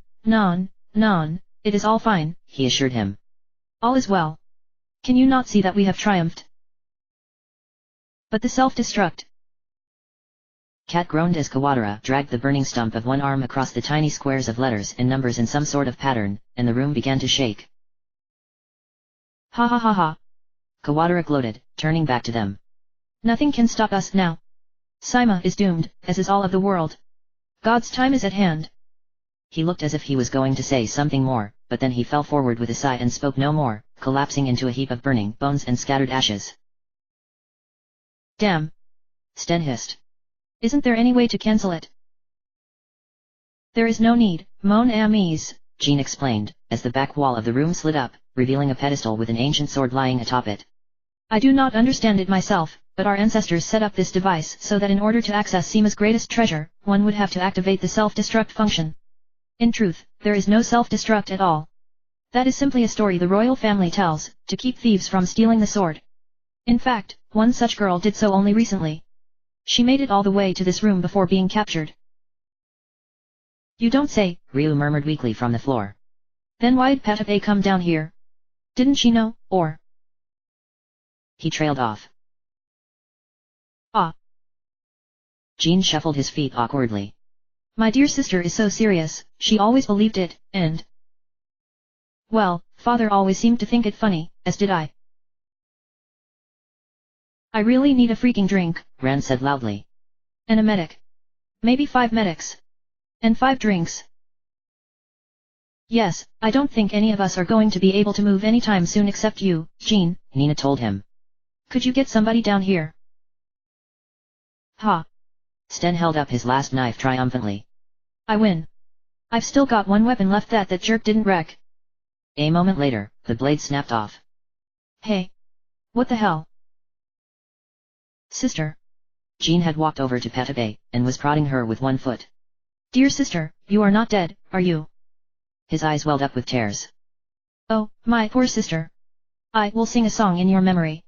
it is all fine, he assured him. All is well. Can you not see that we have triumphed? But the self-destruct. Kat groaned as Kawatara dragged the burning stump of one arm across the tiny squares of letters and numbers in some sort of pattern, and the room began to shake. Ha ha ha ha. Kawatara gloated, turning back to them. Nothing can stop us now. Sima is doomed, as is all of the world. God's time is at hand. He looked as if he was going to say something more, but then he fell forward with a sigh and spoke no more, collapsing into a heap of burning bones and scattered ashes. Damn! Sten hissed. Isn't there any way to cancel it? There is no need, mon amis, Jean explained, as the back wall of the room slid up, revealing a pedestal with an ancient sword lying atop it. I do not understand it myself, but our ancestors set up this device so that in order to access Seema's greatest treasure, one would have to activate the self-destruct function. In truth, there is no self-destruct at all. That is simply a story the royal family tells, to keep thieves from stealing the sword. In fact, one such girl did so only recently. She made it all the way to this room before being captured. You don't say, Ryu murmured weakly from the floor. Then why'd Patape come down here? Didn't she know, or? He trailed off. Ah. Jean shuffled his feet awkwardly. My dear sister is so serious, she always believed it, and... Well, father always seemed to think it funny, as did I. I really need a freaking drink, Ran said loudly. And a medic. Maybe 5 medics. And 5 drinks. Yes, I don't think any of us are going to be able to move anytime soon except you, Jean, Nina told him. Could you get somebody down here? Ha. Sten held up his last knife triumphantly. I win. I've still got one weapon left that jerk didn't wreck. A moment later, the blade snapped off. Hey. What the hell? Sister. Jean had walked over to Patape, and was prodding her with one foot. Dear sister, you are not dead, are you? His eyes welled up with tears. Oh, my poor sister. I will sing a song in your memory.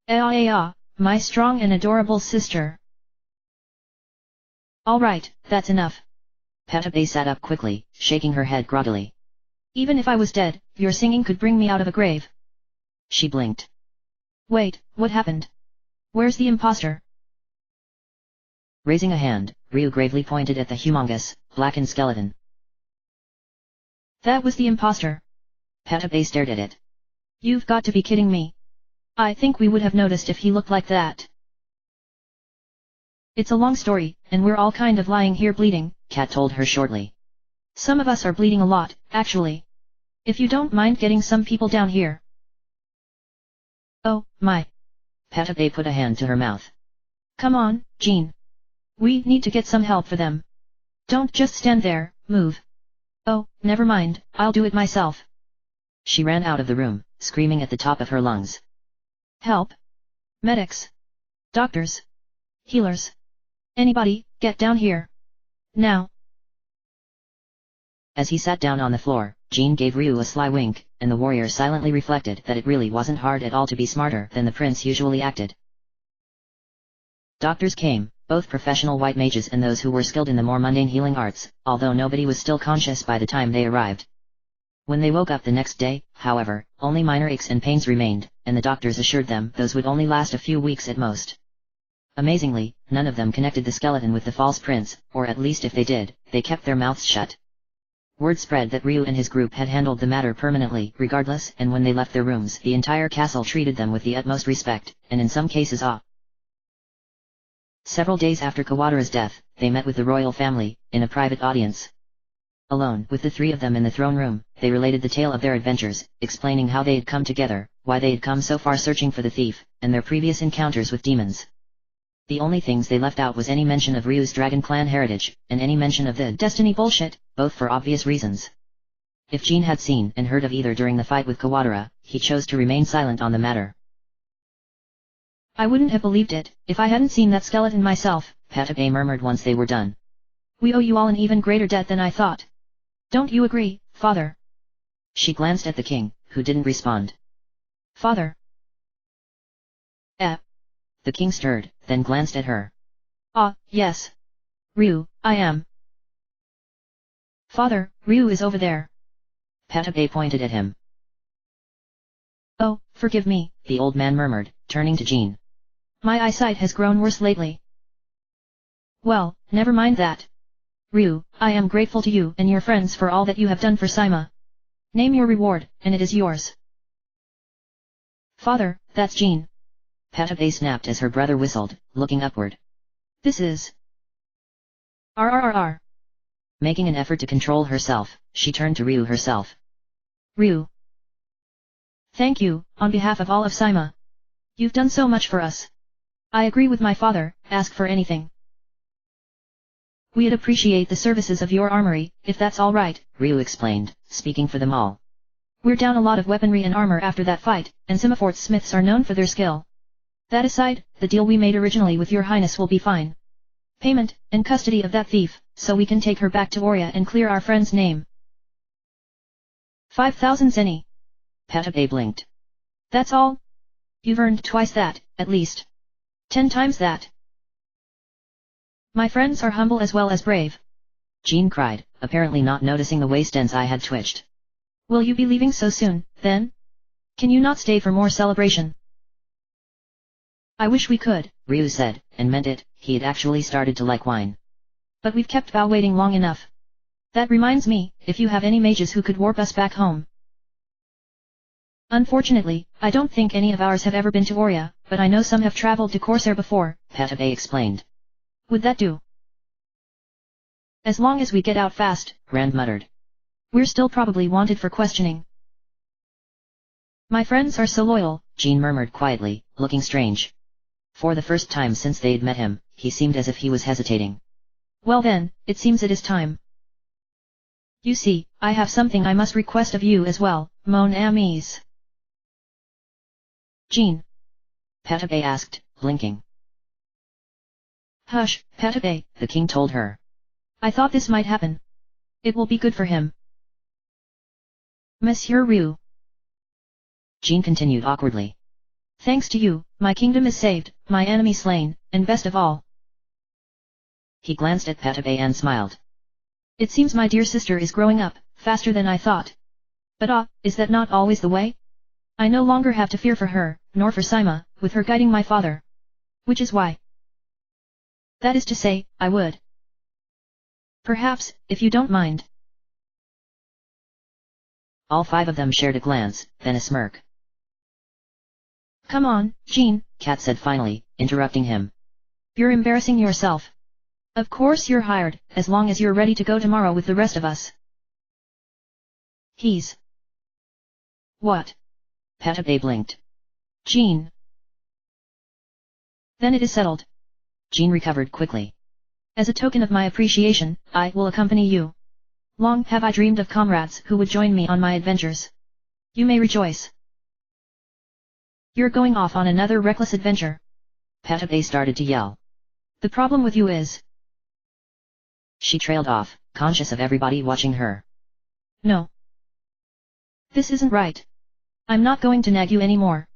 My strong and adorable sister. Alright, that's enough. Patape sat up quickly, shaking her head groggily. Even if I was dead, your singing could bring me out of a grave. She blinked. Wait, what happened? Where's the imposter? Raising a hand, Ryu gravely pointed at the humongous, blackened skeleton. That was the imposter. Patape stared at it. You've got to be kidding me. I think we would have noticed if he looked like that. It's a long story, and we're all kind of lying here bleeding, Kat told her shortly. Some of us are bleeding a lot, actually. If you don't mind getting some people down here. Oh, my. Patape put a hand to her mouth. Come on, Jean. We need to get some help for them. Don't just stand there, move. Oh, never mind, I'll do it myself. She ran out of the room, screaming at the top of her lungs. Help. Medics. Doctors. Healers. Anybody, get down here. Now. As he sat down on the floor, Jean gave Ryu a sly wink, and the warrior silently reflected that it really wasn't hard at all to be smarter than the prince usually acted. Doctors came, both professional white mages and those who were skilled in the more mundane healing arts, although nobody was still conscious by the time they arrived. When they woke up the next day, however, only minor aches and pains remained, and the doctors assured them those would only last a few weeks at most. Amazingly, none of them connected the skeleton with the false prince, or at least if they did, they kept their mouths shut. Word spread that Ryu and his group had handled the matter permanently, regardless, and when they left their rooms the entire castle treated them with the utmost respect, and in some cases awe. Several days after Kawadara's death, they met with the royal family, in a private audience. Alone with the 3 of them in the throne room, they related the tale of their adventures, explaining how they had come together, why they had come so far searching for the thief, and their previous encounters with demons. The only things they left out was any mention of Ryu's Dragon Clan heritage, and any mention of the destiny bullshit, both for obvious reasons. If Jean had seen and heard of either during the fight with Kawadara, he chose to remain silent on the matter. I wouldn't have believed it, if I hadn't seen that skeleton myself, Patape murmured once they were done. We owe you all an even greater debt than I thought. Don't you agree, father? She glanced at the king, who didn't respond. Father. The king stirred, then glanced at her. Ah, yes. Ryu, I am. Father, Ryu is over there. Patape pointed at him. Oh, forgive me, the old man murmured, turning to Jean. My eyesight has grown worse lately. Well, never mind that. Ryu, I am grateful to you and your friends for all that you have done for Seima. Name your reward, and it is yours. Father, that's Jean. Patape snapped as her brother whistled, looking upward. This is... RRRR. Making an effort to control herself, she turned to Ryu herself. Ryu. Thank you, on behalf of all of Sima. You've done so much for us. I agree with my father, ask for anything. We'd appreciate the services of your armory, if that's all right, Ryu explained, speaking for them all. We're down a lot of weaponry and armor after that fight, and Simafort's smiths are known for their skill. That aside, the deal we made originally with your highness will be fine. Payment, and custody of that thief, so we can take her back to Oria and clear our friend's name. 5,000 zeni. Patabe blinked. That's all? You've earned twice that, at least. 10 times that. My friends are humble as well as brave. Jean cried, apparently not noticing the way Sten's eye had twitched. Will you be leaving so soon, then? Can you not stay for more celebration? I wish we could, Ryu said, and meant it, he had actually started to like wine. But we've kept Bao waiting long enough. That reminds me, if you have any mages who could warp us back home. Unfortunately, I don't think any of ours have ever been to Oria, but I know some have traveled to Corsair before, Patabe explained. Would that do? As long as we get out fast, Rand muttered. We're still probably wanted for questioning. My friends are so loyal, Jean murmured quietly, looking strange. For the first time since they'd met him, he seemed as if he was hesitating. Well then, it seems it is time. You see, I have something I must request of you as well, mon amis. Jean. Patabe asked, blinking. Hush, Patabe, the king told her. I thought this might happen. It will be good for him. Monsieur Ryu. Jean continued awkwardly. Thanks to you, my kingdom is saved, my enemy slain, and best of all. He glanced at Patabe and smiled. It seems my dear sister is growing up, faster than I thought. But is that not always the way? I no longer have to fear for her, nor for Sima, with her guiding my father. Which is why. That is to say, I would. Perhaps, if you don't mind. All 5 of them shared a glance, then a smirk. Come on, Jean, Kat said finally, interrupting him. You're embarrassing yourself. Of course you're hired, as long as you're ready to go tomorrow with the rest of us. He's... What? Patabe blinked. Jean. Then it is settled. Jean recovered quickly. As a token of my appreciation, I will accompany you. Long have I dreamed of comrades who would join me on my adventures. You may rejoice. You're going off on another reckless adventure. Patabe started to yell. The problem with you is... She trailed off, conscious of everybody watching her. No. This isn't right. I'm not going to nag you anymore.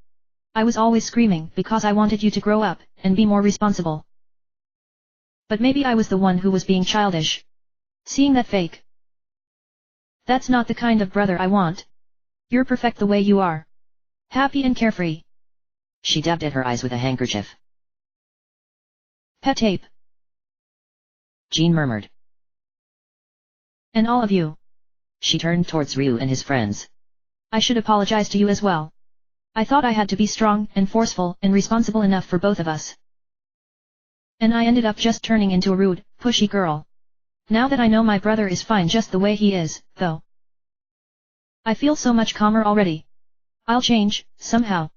I was always screaming because I wanted you to grow up, and be more responsible. But maybe I was the one who was being childish. Seeing that fake. That's not the kind of brother I want. You're perfect the way you are. Happy and carefree. She dabbed at her eyes with a handkerchief. Pet tape. Jean murmured. And all of you. She turned towards Ryu and his friends. I should apologize to you as well. I thought I had to be strong and forceful and responsible enough for both of us. And I ended up just turning into a rude, pushy girl. Now that I know my brother is fine just the way he is, though. I feel so much calmer already. I'll change, somehow.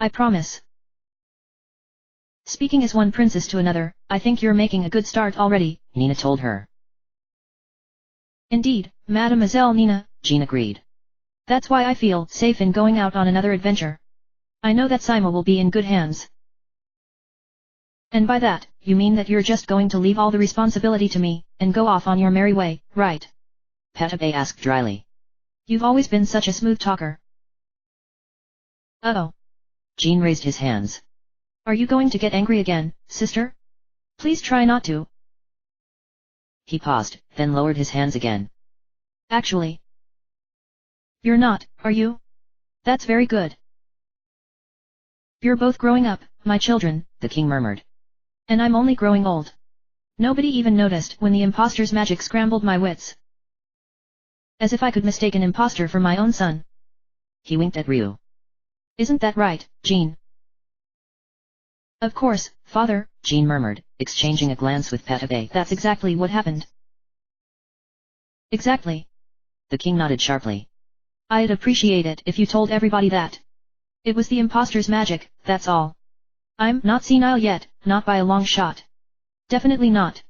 I promise. Speaking as one princess to another, I think you're making a good start already, Nina told her. Indeed, Mademoiselle Nina, Jean agreed. That's why I feel safe in going out on another adventure. I know that Sima will be in good hands. And by that, you mean that you're just going to leave all the responsibility to me, and go off on your merry way, right? Patabe asked dryly. You've always been such a smooth talker. Uh-oh. Jean raised his hands. Are you going to get angry again, sister? Please try not to. He paused, then lowered his hands again. Actually. You're not, are you? That's very good. You're both growing up, my children, the king murmured. And I'm only growing old. Nobody even noticed when the imposter's magic scrambled my wits. As if I could mistake an imposter for my own son. He winked at Ryu. Isn't that right, Jean? Of course, father, Jean murmured, exchanging a glance with Patabe. That's exactly what happened. Exactly. The king nodded sharply. I'd appreciate it if you told everybody that. It was the imposter's magic, that's all. I'm not senile yet, not by a long shot. Definitely not.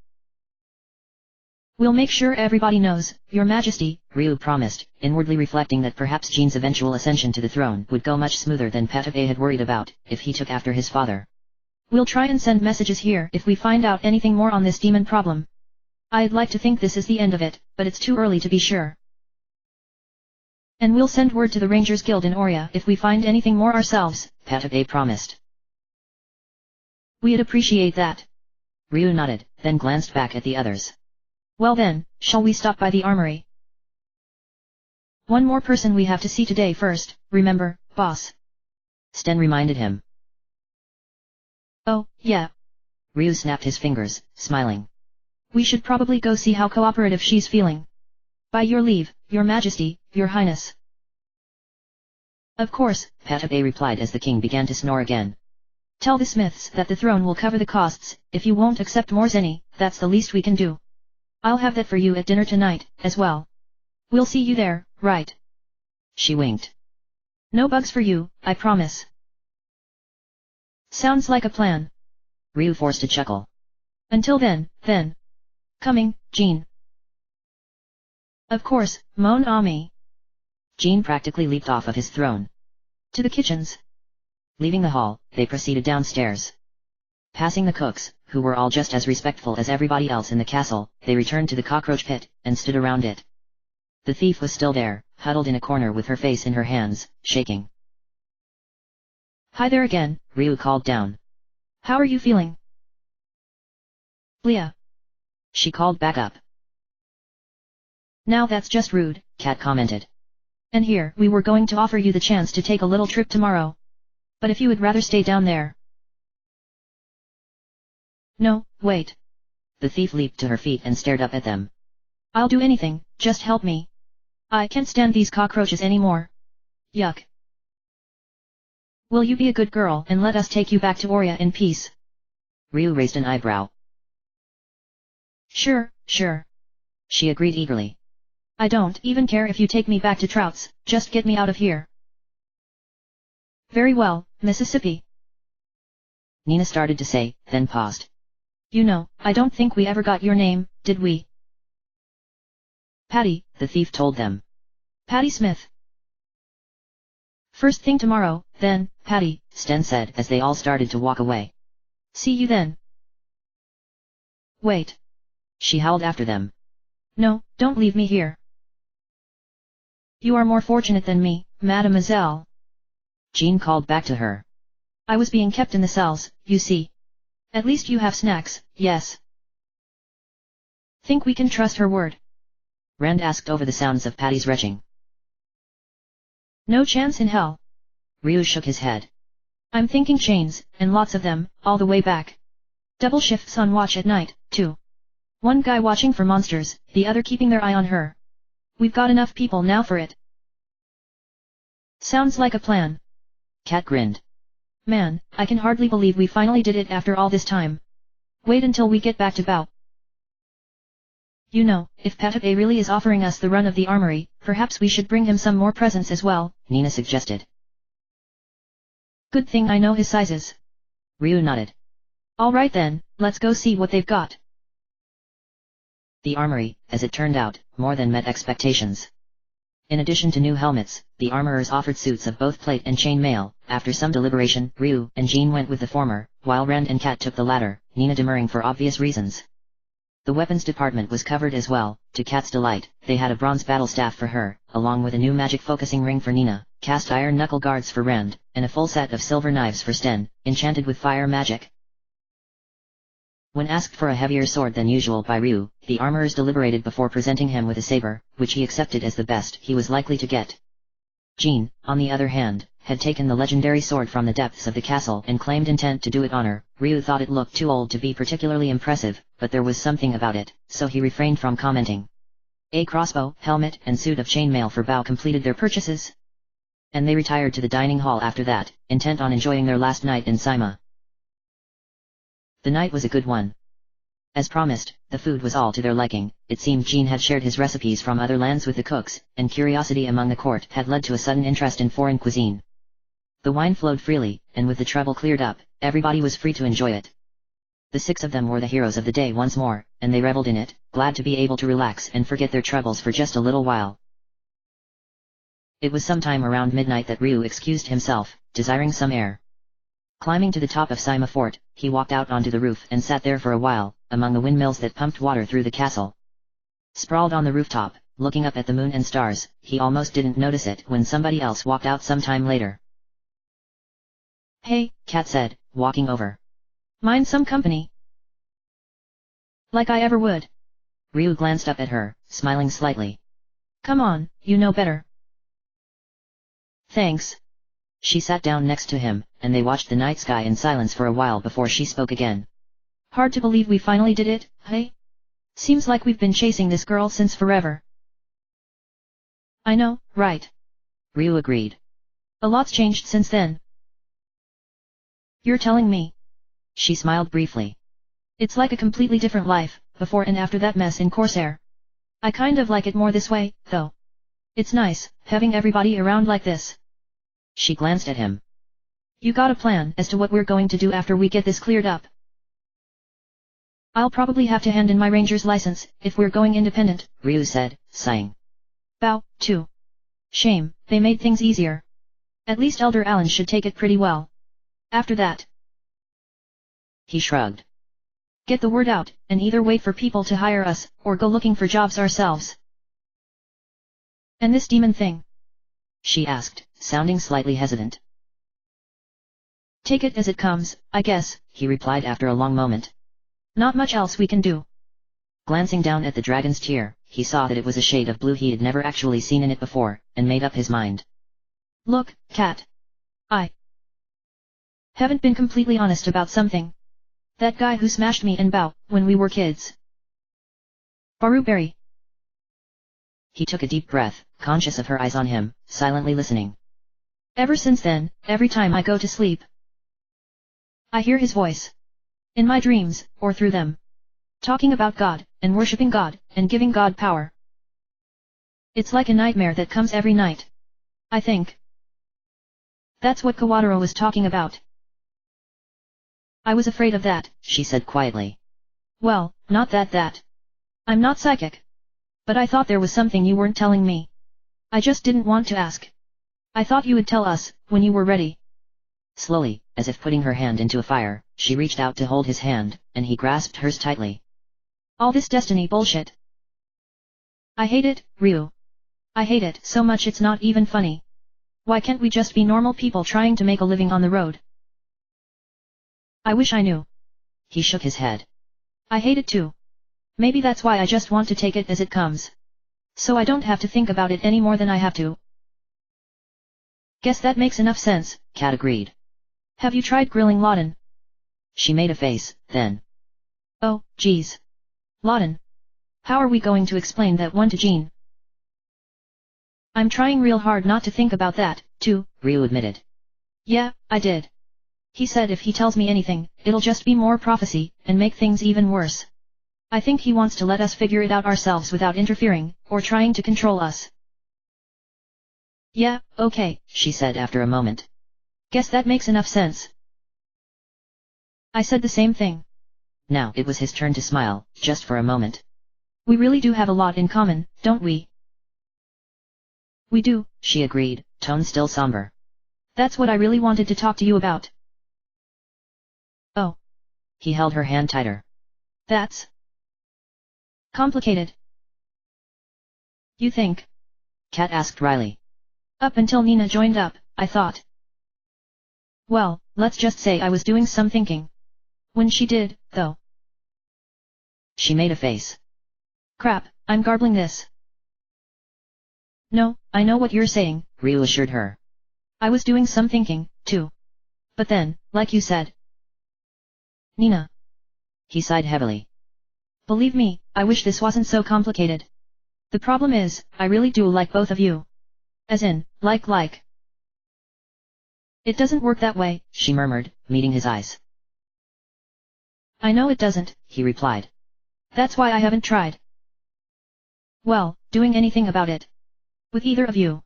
We'll make sure everybody knows, Your Majesty, Ryu promised, inwardly reflecting that perhaps Jean's eventual ascension to the throne would go much smoother than Petabe had worried about, if he took after his father. We'll try and send messages here if we find out anything more on this demon problem. I'd like to think this is the end of it, but it's too early to be sure. And we'll send word to the Rangers Guild in Oria if we find anything more ourselves, Petabe promised. We'd appreciate that. Ryu nodded, then glanced back at the others. Well then, shall we stop by the armory? One more person we have to see today first, remember, boss? Sten reminded him. Oh, yeah. Ryu snapped his fingers, smiling. We should probably go see how cooperative she's feeling. By your leave, Your Majesty, Your Highness. Of course, Petabe replied as the king began to snore again. Tell the Smiths that the throne will cover the costs. If you won't accept more zenny, that's the least we can do. I'll have that for you at dinner tonight, as well. We'll see you there, right? She winked. No bugs for you, I promise. Sounds like a plan. Ryu forced a chuckle. Until then. Coming, Jean. Of course, Mon Ami. Jean practically leaped off of his throne. To the kitchens. Leaving the hall, they proceeded downstairs. Passing the cooks, who were all just as respectful as everybody else in the castle, they returned to the cockroach pit, and stood around it. The thief was still there, huddled in a corner with her face in her hands, shaking. Hi there again, Ryu called down. How are you feeling? Leah. She called back up. Now that's just rude, Kat commented. And here we were going to offer you the chance to take a little trip tomorrow. But if you would rather stay down there. No, wait. The thief leaped to her feet and stared up at them. I'll do anything, just help me. I can't stand these cockroaches anymore. Yuck. Will you be a good girl and let us take you back to Oria in peace? Ryu raised an eyebrow. Sure. She agreed eagerly. I don't even care if you take me back to Trout's, just get me out of here. Very well, Mississippi. Nina started to say, then paused. You know, I don't think we ever got your name, did we? Patty, the thief told them. Patty Smith. First thing tomorrow, then, Patty, Sten said as they all started to walk away. See you then. Wait. She howled after them. No, don't leave me here. You are more fortunate than me, mademoiselle. Jean called back to her. I was being kept in the cells, you see. At least you have snacks, yes. Think we can trust her word? Rand asked over the sounds of Patty's retching. No chance in hell. Ryu shook his head. I'm thinking chains, and lots of them, all the way back. Double shifts on watch at night, too. One guy watching for monsters, the other keeping their eye on her. We've got enough people now for it. Sounds like a plan. Kat grinned. Man, I can hardly believe we finally did it after all this time. Wait until we get back to Bao. You know, if Petabe really is offering us the run of the armory, perhaps we should bring him some more presents as well, Nina suggested. Good thing I know his sizes. Ryu nodded. Alright then, let's go see what they've got. The armory, as it turned out, more than met expectations. In addition to new helmets, the armorers offered suits of both plate and chain mail. After some deliberation, Ryu and Jean went with the former, while Rand and Kat took the latter, Nina demurring for obvious reasons. The weapons department was covered as well. To Kat's delight, they had a bronze battle staff for her, along with a new magic focusing ring for Nina, cast iron knuckle guards for Rand, and a full set of silver knives for Sten, enchanted with fire magic. When asked for a heavier sword than usual by Ryu, the armorers deliberated before presenting him with a saber, which he accepted as the best he was likely to get. Jean, on the other hand, had taken the legendary sword from the depths of the castle and claimed intent to do it honor. Ryu thought it looked too old to be particularly impressive, but there was something about it, so he refrained from commenting. A crossbow, helmet, and suit of chainmail for Bao completed their purchases. And they retired to the dining hall after that, intent on enjoying their last night in Sima. The night was a good one. As promised, the food was all to their liking. It seemed Jean had shared his recipes from other lands with the cooks, and curiosity among the court had led to a sudden interest in foreign cuisine. The wine flowed freely, and with the trouble cleared up, everybody was free to enjoy it. The 6 of them were the heroes of the day once more, and they reveled in it, glad to be able to relax and forget their troubles for just a little while. It was sometime around midnight that Ryu excused himself, desiring some air. Climbing to the top of Sima Fort, he walked out onto the roof and sat there for a while, among the windmills that pumped water through the castle. Sprawled on the rooftop, looking up at the moon and stars, he almost didn't notice it when somebody else walked out some time later. "Hey," Kat said, walking over. "Mind some company?" "Like I ever would." Ryu glanced up at her, smiling slightly. "Come on, you know better." "Thanks." She sat down next to him, and they watched the night sky in silence for a while before she spoke again. "Hard to believe we finally did it, hey? Seems like we've been chasing this girl since forever." "I know, right?" Ryu agreed. "A lot's changed since then." "You're telling me?" She smiled briefly. "It's like a completely different life, before and after that mess in Corsair. I kind of like it more this way, though. It's nice, having everybody around like this." She glanced at him. "You got a plan as to what we're going to do after we get this cleared up?" "I'll probably have to hand in my ranger's license, if we're going independent," Ryu said, sighing. "Bow, too. Shame, they made things easier. At least Elder Allen should take it pretty well. After that..." He shrugged. "Get the word out, and either wait for people to hire us, or go looking for jobs ourselves." "And this demon thing?" She asked, sounding slightly hesitant. "Take it as it comes, I guess," he replied after a long moment. "Not much else we can do." Glancing down at the dragon's tear, he saw that it was a shade of blue he had never actually seen in it before, and made up his mind. "Look, Kat. I haven't been completely honest about something. That guy who smashed me and Bao, when we were kids. Baruberry." He took a deep breath, conscious of her eyes on him, silently listening. "Ever since then, every time I go to sleep, I hear his voice. In my dreams, or through them. Talking about God, and worshipping God, and giving God power. It's like a nightmare that comes every night. I think that's what Kawadaro was talking about." "I was afraid of that," she said quietly. "Well, not that. I'm not psychic. But I thought there was something you weren't telling me. I just didn't want to ask. I thought you would tell us, when you were ready." Slowly, as if putting her hand into a fire, she reached out to hold his hand, and he grasped hers tightly. "All this destiny bullshit. I hate it, Ryu. I hate it so much it's not even funny. Why can't we just be normal people trying to make a living on the road?" "I wish I knew." He shook his head. "I hate it too. Maybe that's why I just want to take it as it comes. So I don't have to think about it any more than I have to." "Guess that makes enough sense," Kat agreed. "Have you tried grilling Lawton?" She made a face, then. "Oh, geez. Lawton. How are we going to explain that one to Jean?" "I'm trying real hard not to think about that, too," Ryu admitted. "Yeah, I did. He said if he tells me anything, it'll just be more prophecy, and make things even worse. I think he wants to let us figure it out ourselves without interfering, or trying to control us." "Yeah, okay," she said after a moment. "Guess that makes enough sense." I said the same thing. Now it was his turn to smile, just for a moment. "We really do have a lot in common, don't we?" "We do," she agreed, tone still somber. "That's what I really wanted to talk to you about." "Oh." He held her hand tighter. "That's complicated." "You think?" Kat asked wryly. "Up until Nina joined up, I thought. Well, let's just say I was doing some thinking. When she did, though." She made a face. "Crap, I'm garbling this." "No, I know what you're saying," Ryu assured her. "I was doing some thinking, too. But then, like you said, Nina." He sighed heavily. "Believe me, I wish this wasn't so complicated. The problem is, I really do like both of you. As in, like. It doesn't work that way," she murmured, meeting his eyes. "I know it doesn't," he replied. "That's why I haven't tried. Well, doing anything about it. With either of you.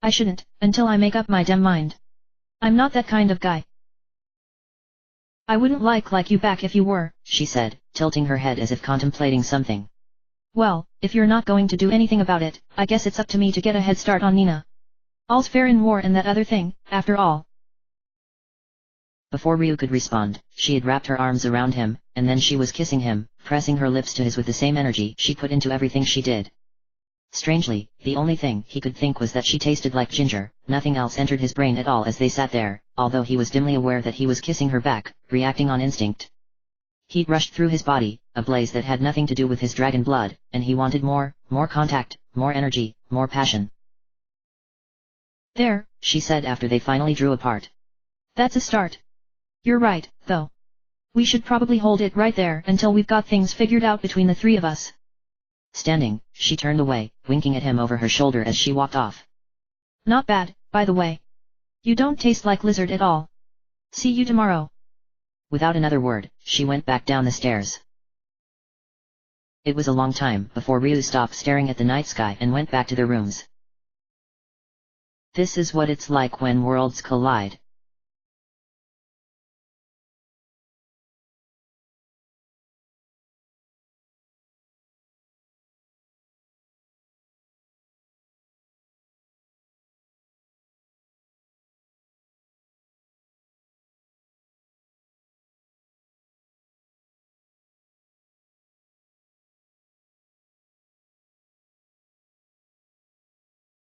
I shouldn't, until I make up my damn mind." I'm not that kind of guy. I wouldn't like you back if you were, she said, tilting her head as if contemplating something. Well, if you're not going to do anything about it, I guess it's up to me to get a head start on Nina. All's fair in war and that other thing, after all. Before Ryu could respond, she had wrapped her arms around him, and then she was kissing him, pressing her lips to his with the same energy she put into everything she did. Strangely, the only thing he could think was that she tasted like ginger, nothing else entered his brain at all as they sat there, although he was dimly aware that he was kissing her back, reacting on instinct. Heat rushed through his body, a blaze that had nothing to do with his dragon blood, and he wanted more contact, more energy, more passion. There, she said after they finally drew apart. That's a start. You're right, though. We should probably hold it right there until we've got things figured out between the three of us. Standing, she turned away, winking at him over her shoulder as she walked off. Not bad, by the way. You don't taste like lizard at all. See you tomorrow. Without another word, she went back down the stairs. It was a long time before Ryu stopped staring at the night sky and went back to their rooms. This is what it's like when worlds collide.